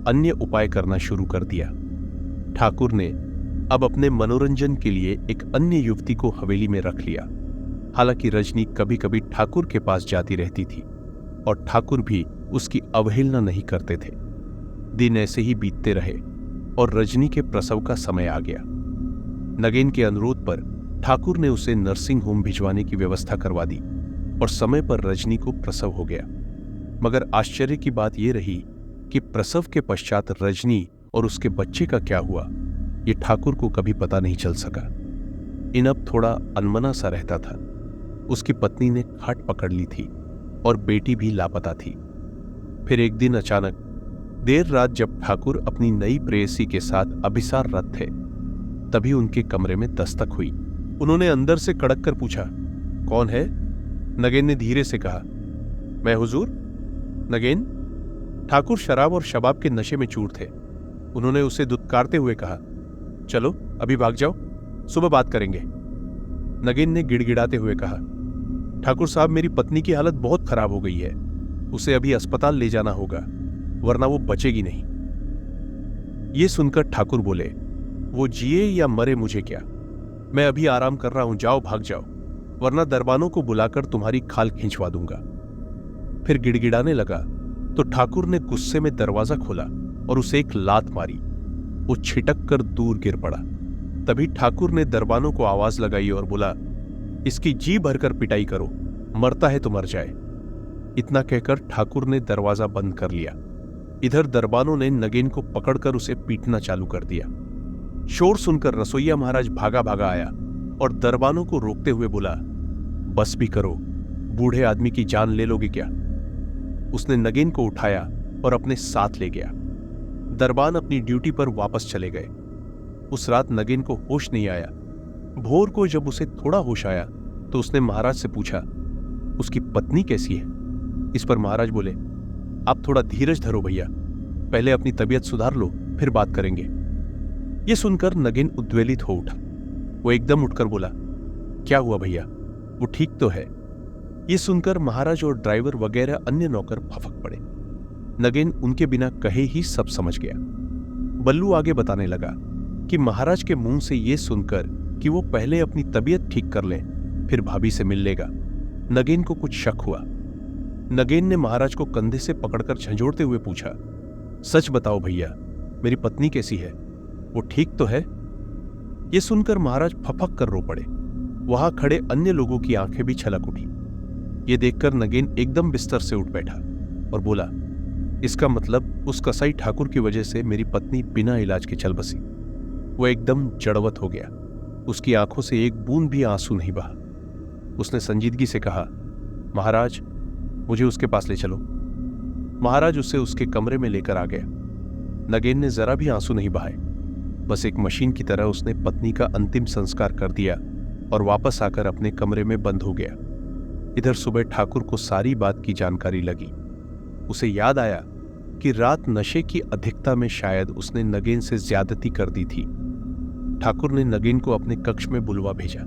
अन्य उपाय करना शुरू कर दिया। ठाकुर ने अब अपने मनोरंजन के लिए एक अन्य युवती को हवेली में रख लिया। हालांकि रजनी कभी कभी ठाकुर के पास जाती रहती थी और ठाकुर भी उसकी अवहेलना नहीं करते थे। दिन ऐसे ही बीतते रहे और रजनी के प्रसव का समय आ गया। नगेन के अनुरोध पर ठाकुर ने उसे नर्सिंग होम भिजवाने की व्यवस्था करवा दी और समय पर रजनी को प्रसव हो गया। मगर आश्चर्य की बात यह रही कि प्रसव के पश्चात रजनी और उसके बच्चे का क्या हुआ, ये ठाकुर को कभी पता नहीं चल सका। इनब थोड़ा अनमना सा रहता था। उसकी पत्नी ने खाट पकड़ ली थी और बेटी भी लापता थी। फिर एक दिन अचानक देर रात जब ठाकुर अपनी नई प्रेयसी के साथ अभिसार रत थे, तभी उनके कमरे में दस्तक हुई। उन्होंने अंदर से कड़क कर पूछा, कौन है? नगेन ने धीरे से कहा, मैं हुजूर। नगेन? ठाकुर शराब और शबाब के नशे में चूर थे। उन्होंने उसे दुत्कारते हुए कहा, चलो अभी भाग जाओ। सुबह बात करेंगे, नगेन ने गिड़गिड़ाते हुए कहा। ठाकुर साहब, मेरी पत्नी की हालत बहुत खराब हो गई है, उसे अभी अस्पताल ले जाना होगा, वरना वो बचेगी नहीं। ये सुनकर ठाकुर बोले, वो जिए या मरे मुझे क्या, मैं अभी आराम कर रहा हूं, जाओ भाग जाओ, वरना दरबानों को बुलाकर तुम्हारी खाल खींचवा दूंगा। फिर गिड़गिड़ाने लगा तो ठाकुर ने गुस्से में दरवाजा खोला और उसे एक लात मारी। वो छिटक कर दूर गिर पड़ा। तभी ठाकुर ने दरबानों को आवाज लगाई और बोला, इसकी जी भरकर पिटाई करो, मरता है तो मर जाए। इतना कहकर ठाकुर ने दरवाजा बंद कर लिया। इधर दरबानों ने नगेन को पकड़कर उसे पीटना चालू कर दिया। शोर सुनकर रसोइया महाराज भागा भागा आया और दरबानों को रोकते हुए बोला, बस भी करो, बूढ़े आदमी की जान ले लोगे क्या। उसने नगेन को उठाया और अपने साथ ले गया। दरबान अपनी ड्यूटी पर वापस चले गए। उस रात नगेन को होश नहीं आया। भोर को जब उसे थोड़ा होश आया तो उसने महाराज से पूछा, उसकी पत्नी कैसी है। इस पर महाराज बोले, आप थोड़ा धीरज धरो भैया, पहले अपनी तबीयत सुधार लो, फिर बात करेंगे। यह सुनकर नगेन उद्वेलित हो उठा। वो एकदम उठकर बोला, क्या हुआ भैया, वो ठीक तो है। यह सुनकर महाराज और ड्राइवर वगैरह अन्य नौकर फफक पड़े। नगेन उनके बिना कहे ही सब समझ गया। बल्लू आगे बताने लगा कि महाराज के मुंह से यह सुनकर कि वो पहले अपनी तबीयत ठीक कर लें, फिर भाभी से मिल लेगा, नगेन को कुछ शक हुआ। नगेन ने महाराज को कंधे से पकड़कर झंझोड़ते हुए पूछा, सच बताओ भैया, मेरी पत्नी कैसी है, वो ठीक तो है। यह सुनकर महाराज फफक कर रो पड़े। वहां खड़े अन्य लोगों की आंखें भी छलक उठी। यह देखकर नगेन एकदम बिस्तर से उठ बैठा और बोला, इसका मतलब उस कसाई ठाकुर की वजह से मेरी पत्नी बिना इलाज के चल बसी। वो एकदम जड़वत हो गया। उसकी आंखों से एक बूंद भी आंसू नहीं बहा। उसने संजीदगी से कहा, महाराज, मुझे उसके पास ले चलो। महाराज उसे उसके कमरे में लेकर आ गया। नगेन ने जरा भी आंसू नहीं बहाए। बस एक मशीन की तरह उसने पत्नी का अंतिम संस्कार कर दिया और वापस आकर अपने कमरे में बंद हो गया। इधर सुबह ठाकुर को सारी बात की जानकारी लगी। उसे याद आया कि रात नशे की अधिकता में शायद उसने नगेन से ज्यादती कर दी थी। ठाकुर ने नगेन को अपने कक्ष में बुलवा भेजा।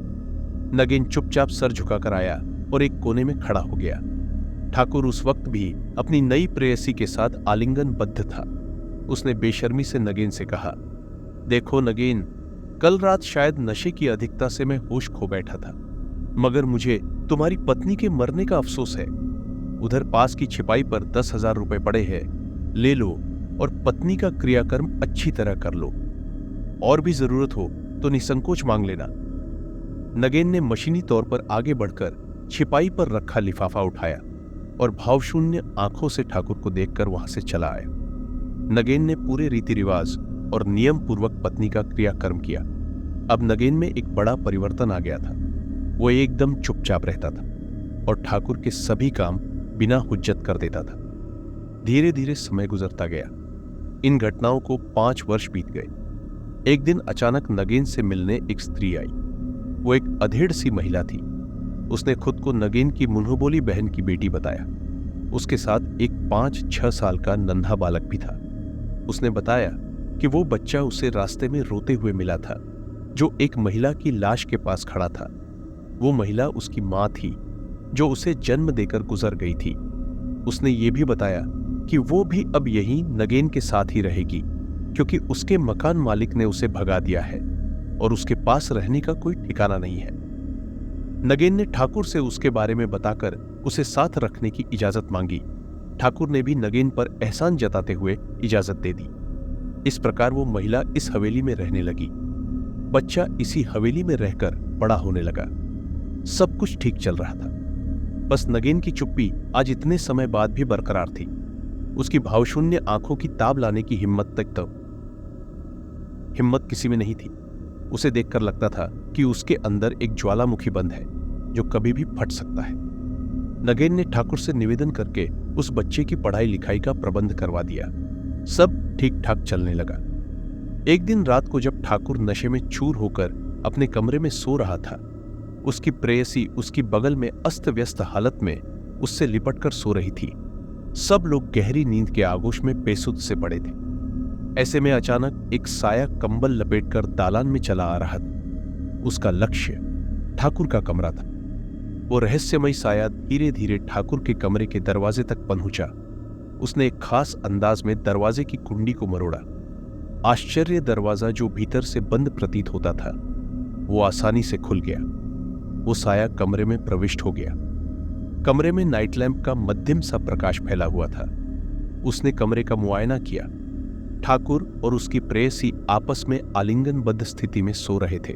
नगेन चुपचाप सर झुकाकर आया और एक कोने में खड़ा हो गया। ठाकुर उस वक्त भी अपनी नई प्रेयसी के साथ आलिंगनबद्ध था। उसने बेशर्मी से नगेन से कहा, देखो नगेन, कल रात शायद नशे की अधिकता से मैं होश खो बैठा था, मगर मुझे तुम्हारी पत्नी के मरने का अफसोस है। उधर पास की छिपाई पर 10,000 रुपए पड़े हैं, ले लो और पत्नी का क्रियाकर्म अच्छी तरह कर लो। और भी जरूरत हो तो निसंकोच मांग लेना। नगेन ने मशीनी तौर पर आगे बढ़कर छिपाई पर रखा लिफाफा उठाया और भावशून्य आंखों से ठाकुर को देखकर वहां से चला आया। नगेन ने पूरे रीति रिवाज और नियम पूर्वक पत्नी का क्रियाकर्म किया। अब नगेन में एक बड़ा परिवर्तन आ गया था। वो एकदम चुपचाप रहता था और ठाकुर के सभी काम बिना हुज्जत कर देता था। धीरे धीरे समय गुजरता गया। इन घटनाओं को 5 वर्ष बीत गए। एक दिन अचानक नगेन से मिलने एक स्त्री आई। वो एक अधेड़ सी महिला थी। उसने खुद को नगेन की मुन्होबोली बहन की बेटी बताया। उसके साथ एक 5-6 साल का नन्हा बालक भी था। उसने बताया कि वो बच्चा उसे रास्ते में रोते हुए मिला था, जो एक महिला की लाश के पास खड़ा था। वो महिला उसकी मां थी, जो उसे जन्म देकर गुजर गई थी। उसने ये भी बताया कि वो भी अब यहीं नगेन के साथ ही रहेगी, क्योंकि उसके मकान मालिक ने उसे भगा दिया है और उसके पास रहने का कोई ठिकाना नहीं है। नगेन ने ठाकुर से उसके बारे में बताकर उसे साथ रखने की इजाजत मांगी। ठाकुर ने भी नगेन पर एहसान जताते हुए इजाजत दे दी। इस प्रकार वो महिला इस हवेली में रहने लगी। बच्चा इसी हवेली में रहकर बड़ा होने लगा। सब कुछ ठीक चल रहा था। बस नगेन की चुप्पी आज इतने समय बाद भी बरकरार थी। उसकी भावशून्य आंखों की ताब लाने की हिम्मत किसी में नहीं थी। उसे देखकर लगता था कि उसके अंदर एक ज्वालामुखी बंद है, जो कभी भी फट सकता है। नगेन ने ठाकुर से निवेदन करके उस बच्चे की पढ़ाई लिखाई का प्रबंध करवा दिया। सब ठीक ठाक चलने लगा। एक दिन रात को जब ठाकुर नशे में चूर होकर अपने कमरे में सो रहा था, उसकी प्रेयसी उसकी बगल में अस्त व्यस्त हालत में उससे लिपटकर सो रही थी। सब लोग गहरी नींद के आगोश में बेसुध से पड़े थे। ऐसे में अचानक एक साया कंबल लपेटकर दालान में चला आ रहा था। उसका लक्ष्य ठाकुर का कमरा था। वो रहस्यमयी साया धीरे धीरे ठाकुर के कमरे के दरवाजे तक पहुंचा। उसने एक खास अंदाज में दरवाजे की कुंडी को मरोड़ा। आश्चर्य, दरवाजा जो भीतर से बंद प्रतीत होता था वो आसानी से खुल गया। वो साया कमरे में प्रविष्ट हो गया। कमरे में नाइट लैंप का मध्यम सा प्रकाश फैला हुआ था। उसने कमरे का मुआयना किया। ठाकुर और उसकी प्रेयसी आपस में आलिंगनबद्ध स्थिति में सो रहे थे।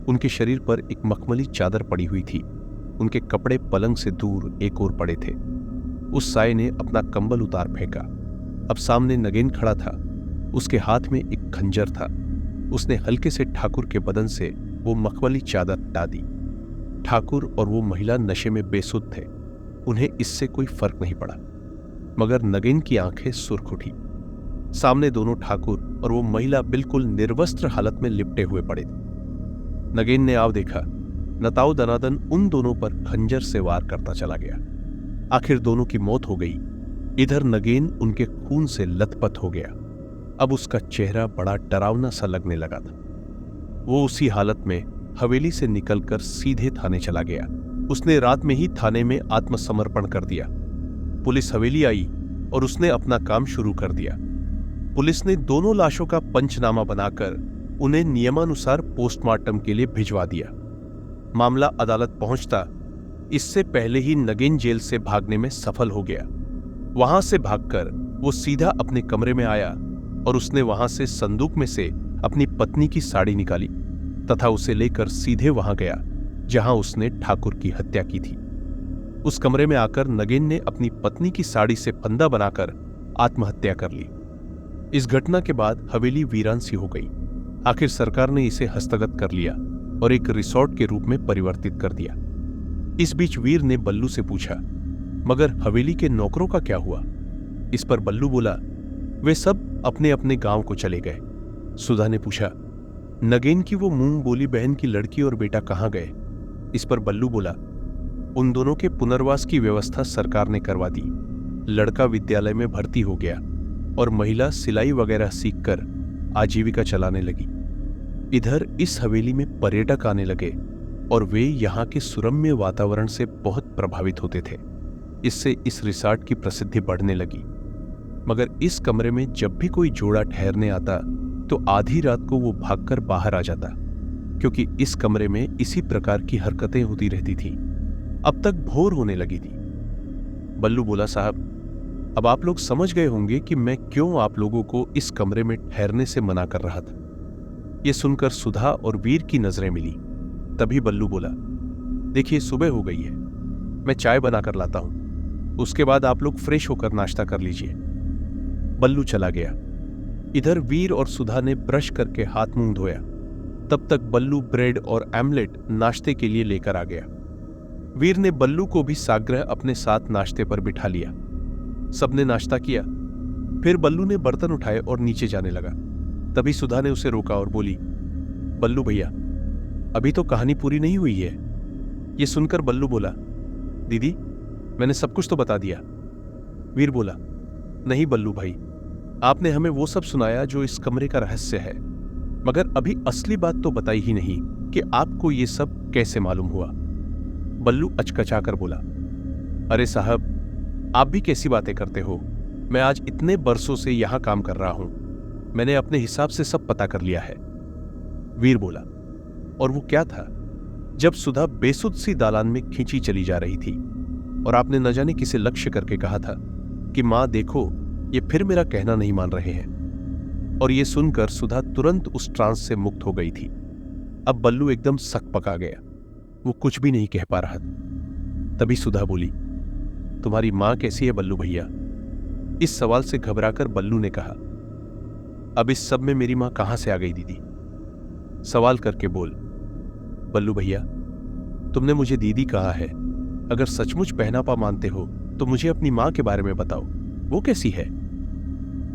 उनके शरीर पर एक मखमली चादर पड़ी हुई थी। उनके कपड़े पलंग से दूर एक ओर पड़े थे। उस साये ने अपना कंबल उतार फेंका। अब सामने नगेन खड़ा था। उसके हाथ में एक खंजर था। उसने हल्के से ठाकुर के बदन से वो मखमली चादर हटा दी। ठाकुर और वो महिला नशे में बेसुध थे। उन्हें इससे कोई फर्क नहीं पड़ा, मगर नगेन की आंखें सुर्ख उठी। सामने दोनों ठाकुर और वो महिला बिल्कुल निर्वस्त्र हालत में लिपटे हुए पड़े थे। नगेन ने आव देखा। नताओ दनादन उन दोनों पर खंजर से वार करता चला गया। आखिर दोनों की मौत हो गई। इधर नगेन उनके खून से लथपथ हो गया। अब उसका चेहरा बड़ा डरावना सा लगने लगा था। वो उसी हालत में हवेली से निकलकर सीधे थाने चला गया। उसने रात में ही थाने में आत्मसमर्पण कर दिया। पुलिस हवेली आई और उसने अपना काम शुरू कर दिया। पुलिस ने दोनों लाशों का पंचनामा बनाकर उन्हें नियमानुसार पोस्टमार्टम के लिए भिजवा दिया। मामला अदालत पहुंचता इससे पहले ही नगेन जेल से भागने में सफल हो गया। वहां से भागकर वो सीधा अपने कमरे में आया और उसने वहां से संदूक में से अपनी पत्नी की साड़ी निकाली तथा उसे लेकर सीधे वहां गया जहां उसने ठाकुर की हत्या की थी। उस कमरे में आकर नगेन ने अपनी पत्नी की साड़ी से फंदा बनाकर आत्महत्या कर ली। इस घटना के बाद हवेली वीरान सी हो गई। आखिर सरकार ने इसे हस्तगत कर लिया और एक रिसोर्ट के रूप में परिवर्तित कर दिया। इस बीच वीर ने बल्लू से पूछा, मगर हवेली के नौकरों का क्या हुआ? इस पर बल्लू बोला, वे सब अपने अपने गांव को चले गए। सुधा ने पूछा, नगेन की वो मुंह बोली बहन की लड़की और बेटा कहाँ गए? इस पर बल्लू बोला, उन दोनों के पुनर्वास की व्यवस्था सरकार ने करवा दी। लड़का विद्यालय में भर्ती हो गया और महिला सिलाई वगैरह सीखकर आजीविका चलाने लगी। इधर इस हवेली में पर्यटक आने लगे और वे यहाँ के सुरम्य वातावरण से बहुत प्रभावित होते थे। इससे इस रिसॉर्ट की प्रसिद्धि बढ़ने लगी। मगर इस कमरे में जब भी कोई जोड़ा ठहरने आता तो आधी रात को वो भागकर बाहर आ जाता, क्योंकि इस कमरे में इसी प्रकार की हरकतें होती रहती थीं। अब तक भोर होने लगी थी। बल्लू बोला, साहब, अब आप लोग समझ गए होंगे कि मैं क्यों आप लोगों को इस कमरे में ठहरने से मना कर रहा था। यह सुनकर सुधा और वीर की नजरें मिली। तभी बल्लू बोला, देखिए सुबह हो गई है, मैं चाय बनाकर लाता हूं, उसके बाद आप लोग फ्रेश होकर नाश्ता कर लीजिए। बल्लू चला गया। इधर वीर और सुधा ने ब्रश करके हाथ मुंह धोया। तब तक बल्लू ब्रेड और आमलेट नाश्ते के लिए लेकर आ गया। वीर ने बल्लू को भी साग्रह अपने साथ नाश्ते पर बिठा लिया। सबने नाश्ता किया। फिर बल्लू ने बर्तन उठाए और नीचे जाने लगा। तभी सुधा ने उसे रोका और बोली, बल्लू भैया, अभी तो कहानी पूरी नहीं हुई है। यह सुनकर बल्लू बोला, दीदी, मैंने सब कुछ तो बता दिया। वीर बोला, नहीं बल्लू भाई, आपने हमें वो सब सुनाया जो इस कमरे का रहस्य है, मगर अभी असली बात तो बताई ही नहीं कि आपको ये सब कैसे मालूम हुआ। बल्लू अचकचाकर बोला, अरे साहब, आप भी कैसी बातें करते हो? मैं आज इतने बरसों से यहां काम कर रहा हूं, मैंने अपने हिसाब से सब पता कर लिया है। वीर बोला, और वो क्या था? जब सुधा बेसुध सी दालान में खींची चली जा रही थी और आपने न जाने किसे लक्ष्य करके कहा था कि मां देखो, ये फिर मेरा कहना नहीं मान रहे हैं, और ये सुनकर सुधा तुरंत उस ट्रांस से मुक्त हो गई थी। अब बल्लू एकदम सक पका गया। वो कुछ भी नहीं कह पा रहा था। तभी सुधा बोली, तुम्हारी मां कैसी है बल्लू भैया? इस सवाल से घबराकर बल्लू ने कहा, अब इस सब में मेरी मां कहां से आ गई दीदी? सवाल करके बोल। बल्लू भैया, तुमने मुझे दीदी कहा है, अगर सचमुच पहनापा मानते हो तो मुझे अपनी मां के बारे में बताओ, वो कैसी है?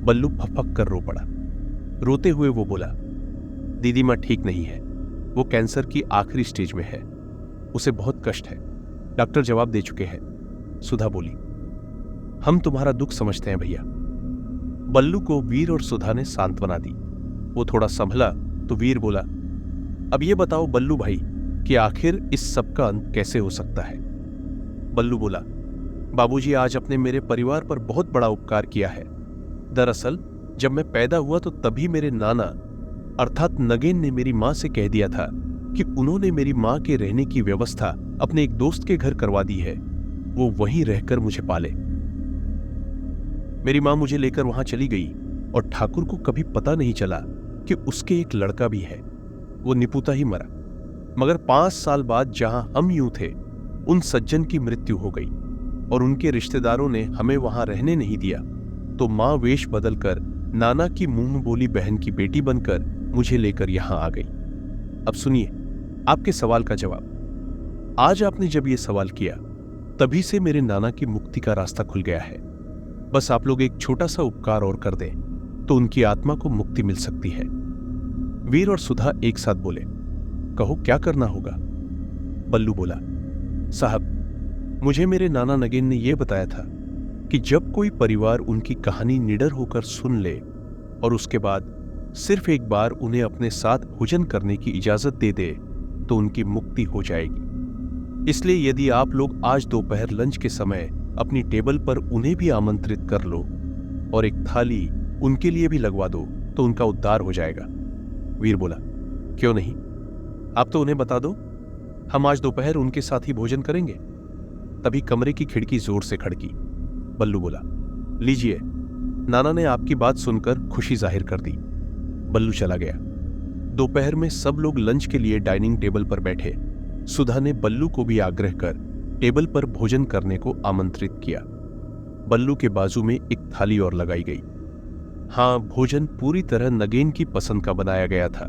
बल्लू फपक कर रो पड़ा। रोते हुए वो बोला, दीदी मां ठीक नहीं है, वो कैंसर की आखिरी स्टेज में है, उसे बहुत कष्ट है, डॉक्टर जवाब दे चुके हैं। सुधा बोली, हम तुम्हारा दुख समझते हैं भैया। बल्लू को वीर और सुधा ने सांत्वना दी। वो थोड़ा संभला तो वीर बोला, अब ये बताओ बल्लू भाई कि आखिर इस सब का अंत कैसे हो सकता है। बल्लू बोला, बाबूजी आज आपने मेरे परिवार पर बहुत बड़ा उपकार किया है। दरअसल जब मैं पैदा हुआ तो तभी मेरे नाना अर्थात नगेन ने मेरी मां से कह दिया था कि उन्होंने मेरी मां के रहने की व्यवस्था अपने एक दोस्त के घर करवा दी है, वो वहीं रहकर मुझे पाले। मेरी मां मुझे लेकर वहां चली गई और ठाकुर को कभी पता नहीं चला कि उसके एक लड़का भी है। वो निपुता ही मरा। मगर 5 साल बाद जहां हम यूं थे, उन सज्जन की मृत्यु हो गई और उनके रिश्तेदारों ने हमें वहां रहने नहीं दिया, तो मां वेश बदलकर नाना की मुंह बोली बहन की बेटी बनकर मुझे लेकर यहां आ गई। अब सुनिए आपके सवाल का जवाब। आज आपने जब यह सवाल किया तभी से मेरे नाना की मुक्ति का रास्ता खुल गया है। बस आप लोग एक छोटा सा उपकार और कर दें तो उनकी आत्मा को मुक्ति मिल सकती है। वीर और सुधा एक साथ बोले, कहो क्या करना होगा। बल्लू बोला, साहब मुझे मेरे नाना नगेन ने यह बताया था कि जब कोई परिवार उनकी कहानी निडर होकर सुन ले और उसके बाद सिर्फ एक बार उन्हें अपने साथ भोजन करने की इजाजत दे दे तो उनकी मुक्ति हो जाएगी। इसलिए यदि आप लोग आज दोपहर लंच के समय अपनी टेबल पर उन्हें भी आमंत्रित कर लो और एक थाली उनके लिए भी लगवा दो तो उनका उद्धार हो जाएगा। वीर बोला, क्यों नहीं, आप तो उन्हें बता दो, हम आज दोपहर उनके साथ ही भोजन करेंगे। तभी कमरे की खिड़की जोर से खड़की। बल्लू बोला, लीजिए। नाना ने आपकी बात सुनकर खुशी जाहिर कर दी। बल्लू चला गया। दोपहर में सब लोग लंच के लिए डाइनिंग टेबल पर बैठे। सुधा ने बल्लू को भी आग्रह कर टेबल पर भोजन करने को आमंत्रित किया। बल्लू के बाजू में एक थाली और लगाई गई। हां, भोजन पूरी तरह नगेन की पसंद का बनाया गया था।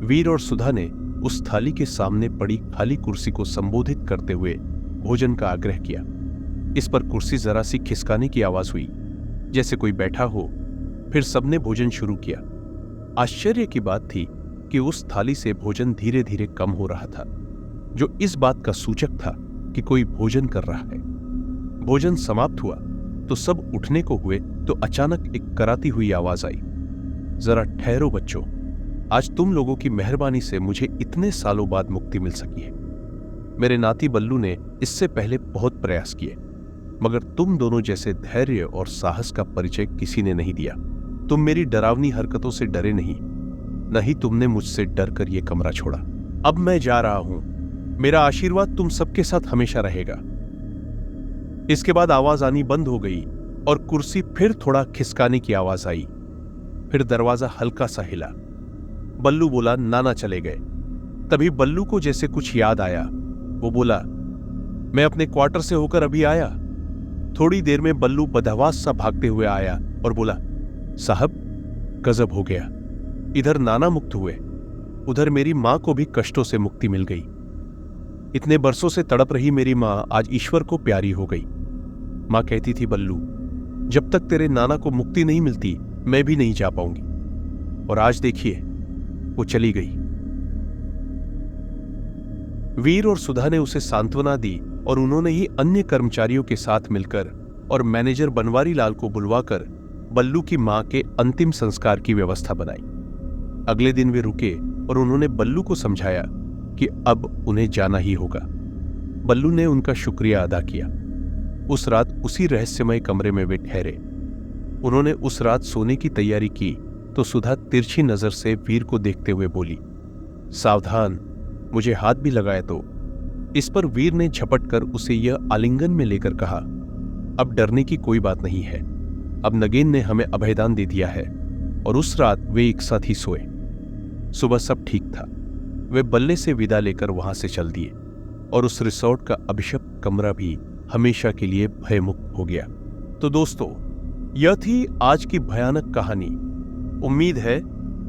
वीर और सुधा ने उस थाली के सामने पड़ी खाली कुर्सी को संबोधित करते हुए भोजन का आग्रह किया। इस पर कुर्सी जरा सी खिसकाने की आवाज हुई, जैसे कोई बैठा हो। फिर सबने भोजन शुरू किया। आश्चर्य की बात थी कि उस थाली से भोजन धीरे धीरे कम हो रहा था, जो इस बात का सूचक था कि कोई भोजन कर रहा है। भोजन समाप्त हुआ तो सब उठने को हुए तो अचानक एक कराती हुई आवाज आई, जरा ठहरो बच्चों, आज तुम लोगों की मेहरबानी से मुझे इतने सालों बाद मुक्ति मिल सकी है। मेरे नाती बल्लू ने इससे पहले बहुत प्रयास किए, मगर तुम दोनों जैसे धैर्य और साहस का परिचय किसी ने नहीं दिया। तुम मेरी डरावनी हरकतों से डरे नहीं, न ही तुमने मुझसे डर कर यह कमरा छोड़ा। अब मैं जा रहा हूं, मेरा आशीर्वाद तुम सबके साथ हमेशा रहेगा। इसके बाद आवाज आनी बंद हो गई और कुर्सी फिर थोड़ा खिसकाने की आवाज आई। फिर दरवाजा हल्का सा हिला। बल्लू बोला, नाना चले गए। तभी बल्लू को जैसे कुछ याद आया। वो बोला, मैं अपने क्वार्टर से होकर अभी आया। थोड़ी देर में बल्लू बदहवास सा भागते हुए आया और बोला, साहब गजब हो गया, इधर नाना मुक्त हुए, उधर मेरी मां को भी कष्टों से मुक्ति मिल गई। इतने बरसों से तड़प रही मेरी मां आज ईश्वर को प्यारी हो गई। मां कहती थी, बल्लू जब तक तेरे नाना को मुक्ति नहीं मिलती मैं भी नहीं जा पाऊंगी। और आज देखिए वो चली गई। वीर और सुधा ने उसे सांत्वना दी और उन्होंने ही अन्य कर्मचारियों के साथ मिलकर और मैनेजर बनवारी लाल को बुलवाकर बल्लू की मां के अंतिम संस्कार की व्यवस्था बनाई। अगले दिन वे रुके और उन्होंने बल्लू को समझाया कि अब उन्हें जाना ही होगा। बल्लू ने उनका शुक्रिया अदा किया। उस रात उसी रहस्यमय कमरे में वे ठहरे। उन्होंने उस रात सोने की तैयारी की तो सुधा तिरछी नजर से वीर को देखते हुए बोली, सावधान, मुझे हाथ भी लगाया तो। इस पर वीर ने झपट कर उसे यह आलिंगन में लेकर कहा, अब डरने की कोई बात नहीं है, अब नगेन ने हमें अभयदान दे दिया है। और उस रात वे एक साथ ही सोए। सुबह सब ठीक था। वे बल्ले से विदा लेकर वहां से चल दिए और उस रिसोर्ट का अभिशप्त कमरा भी हमेशा के लिए भयमुक्त हो गया। तो दोस्तों, यह थी आज की भयानक कहानी। उम्मीद है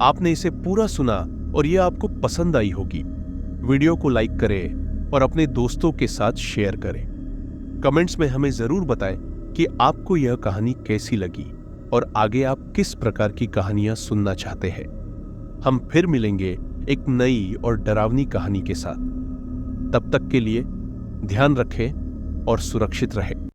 आपने इसे पूरा सुना और यह आपको पसंद आई होगी। वीडियो को लाइक करें और अपने दोस्तों के साथ शेयर करें। कमेंट्स में हमें जरूर बताएं कि आपको यह कहानी कैसी लगी और आगे आप किस प्रकार की कहानियां सुनना चाहते हैं। हम फिर मिलेंगे एक नई और डरावनी कहानी के साथ। तब तक के लिए ध्यान रखें और सुरक्षित रहें।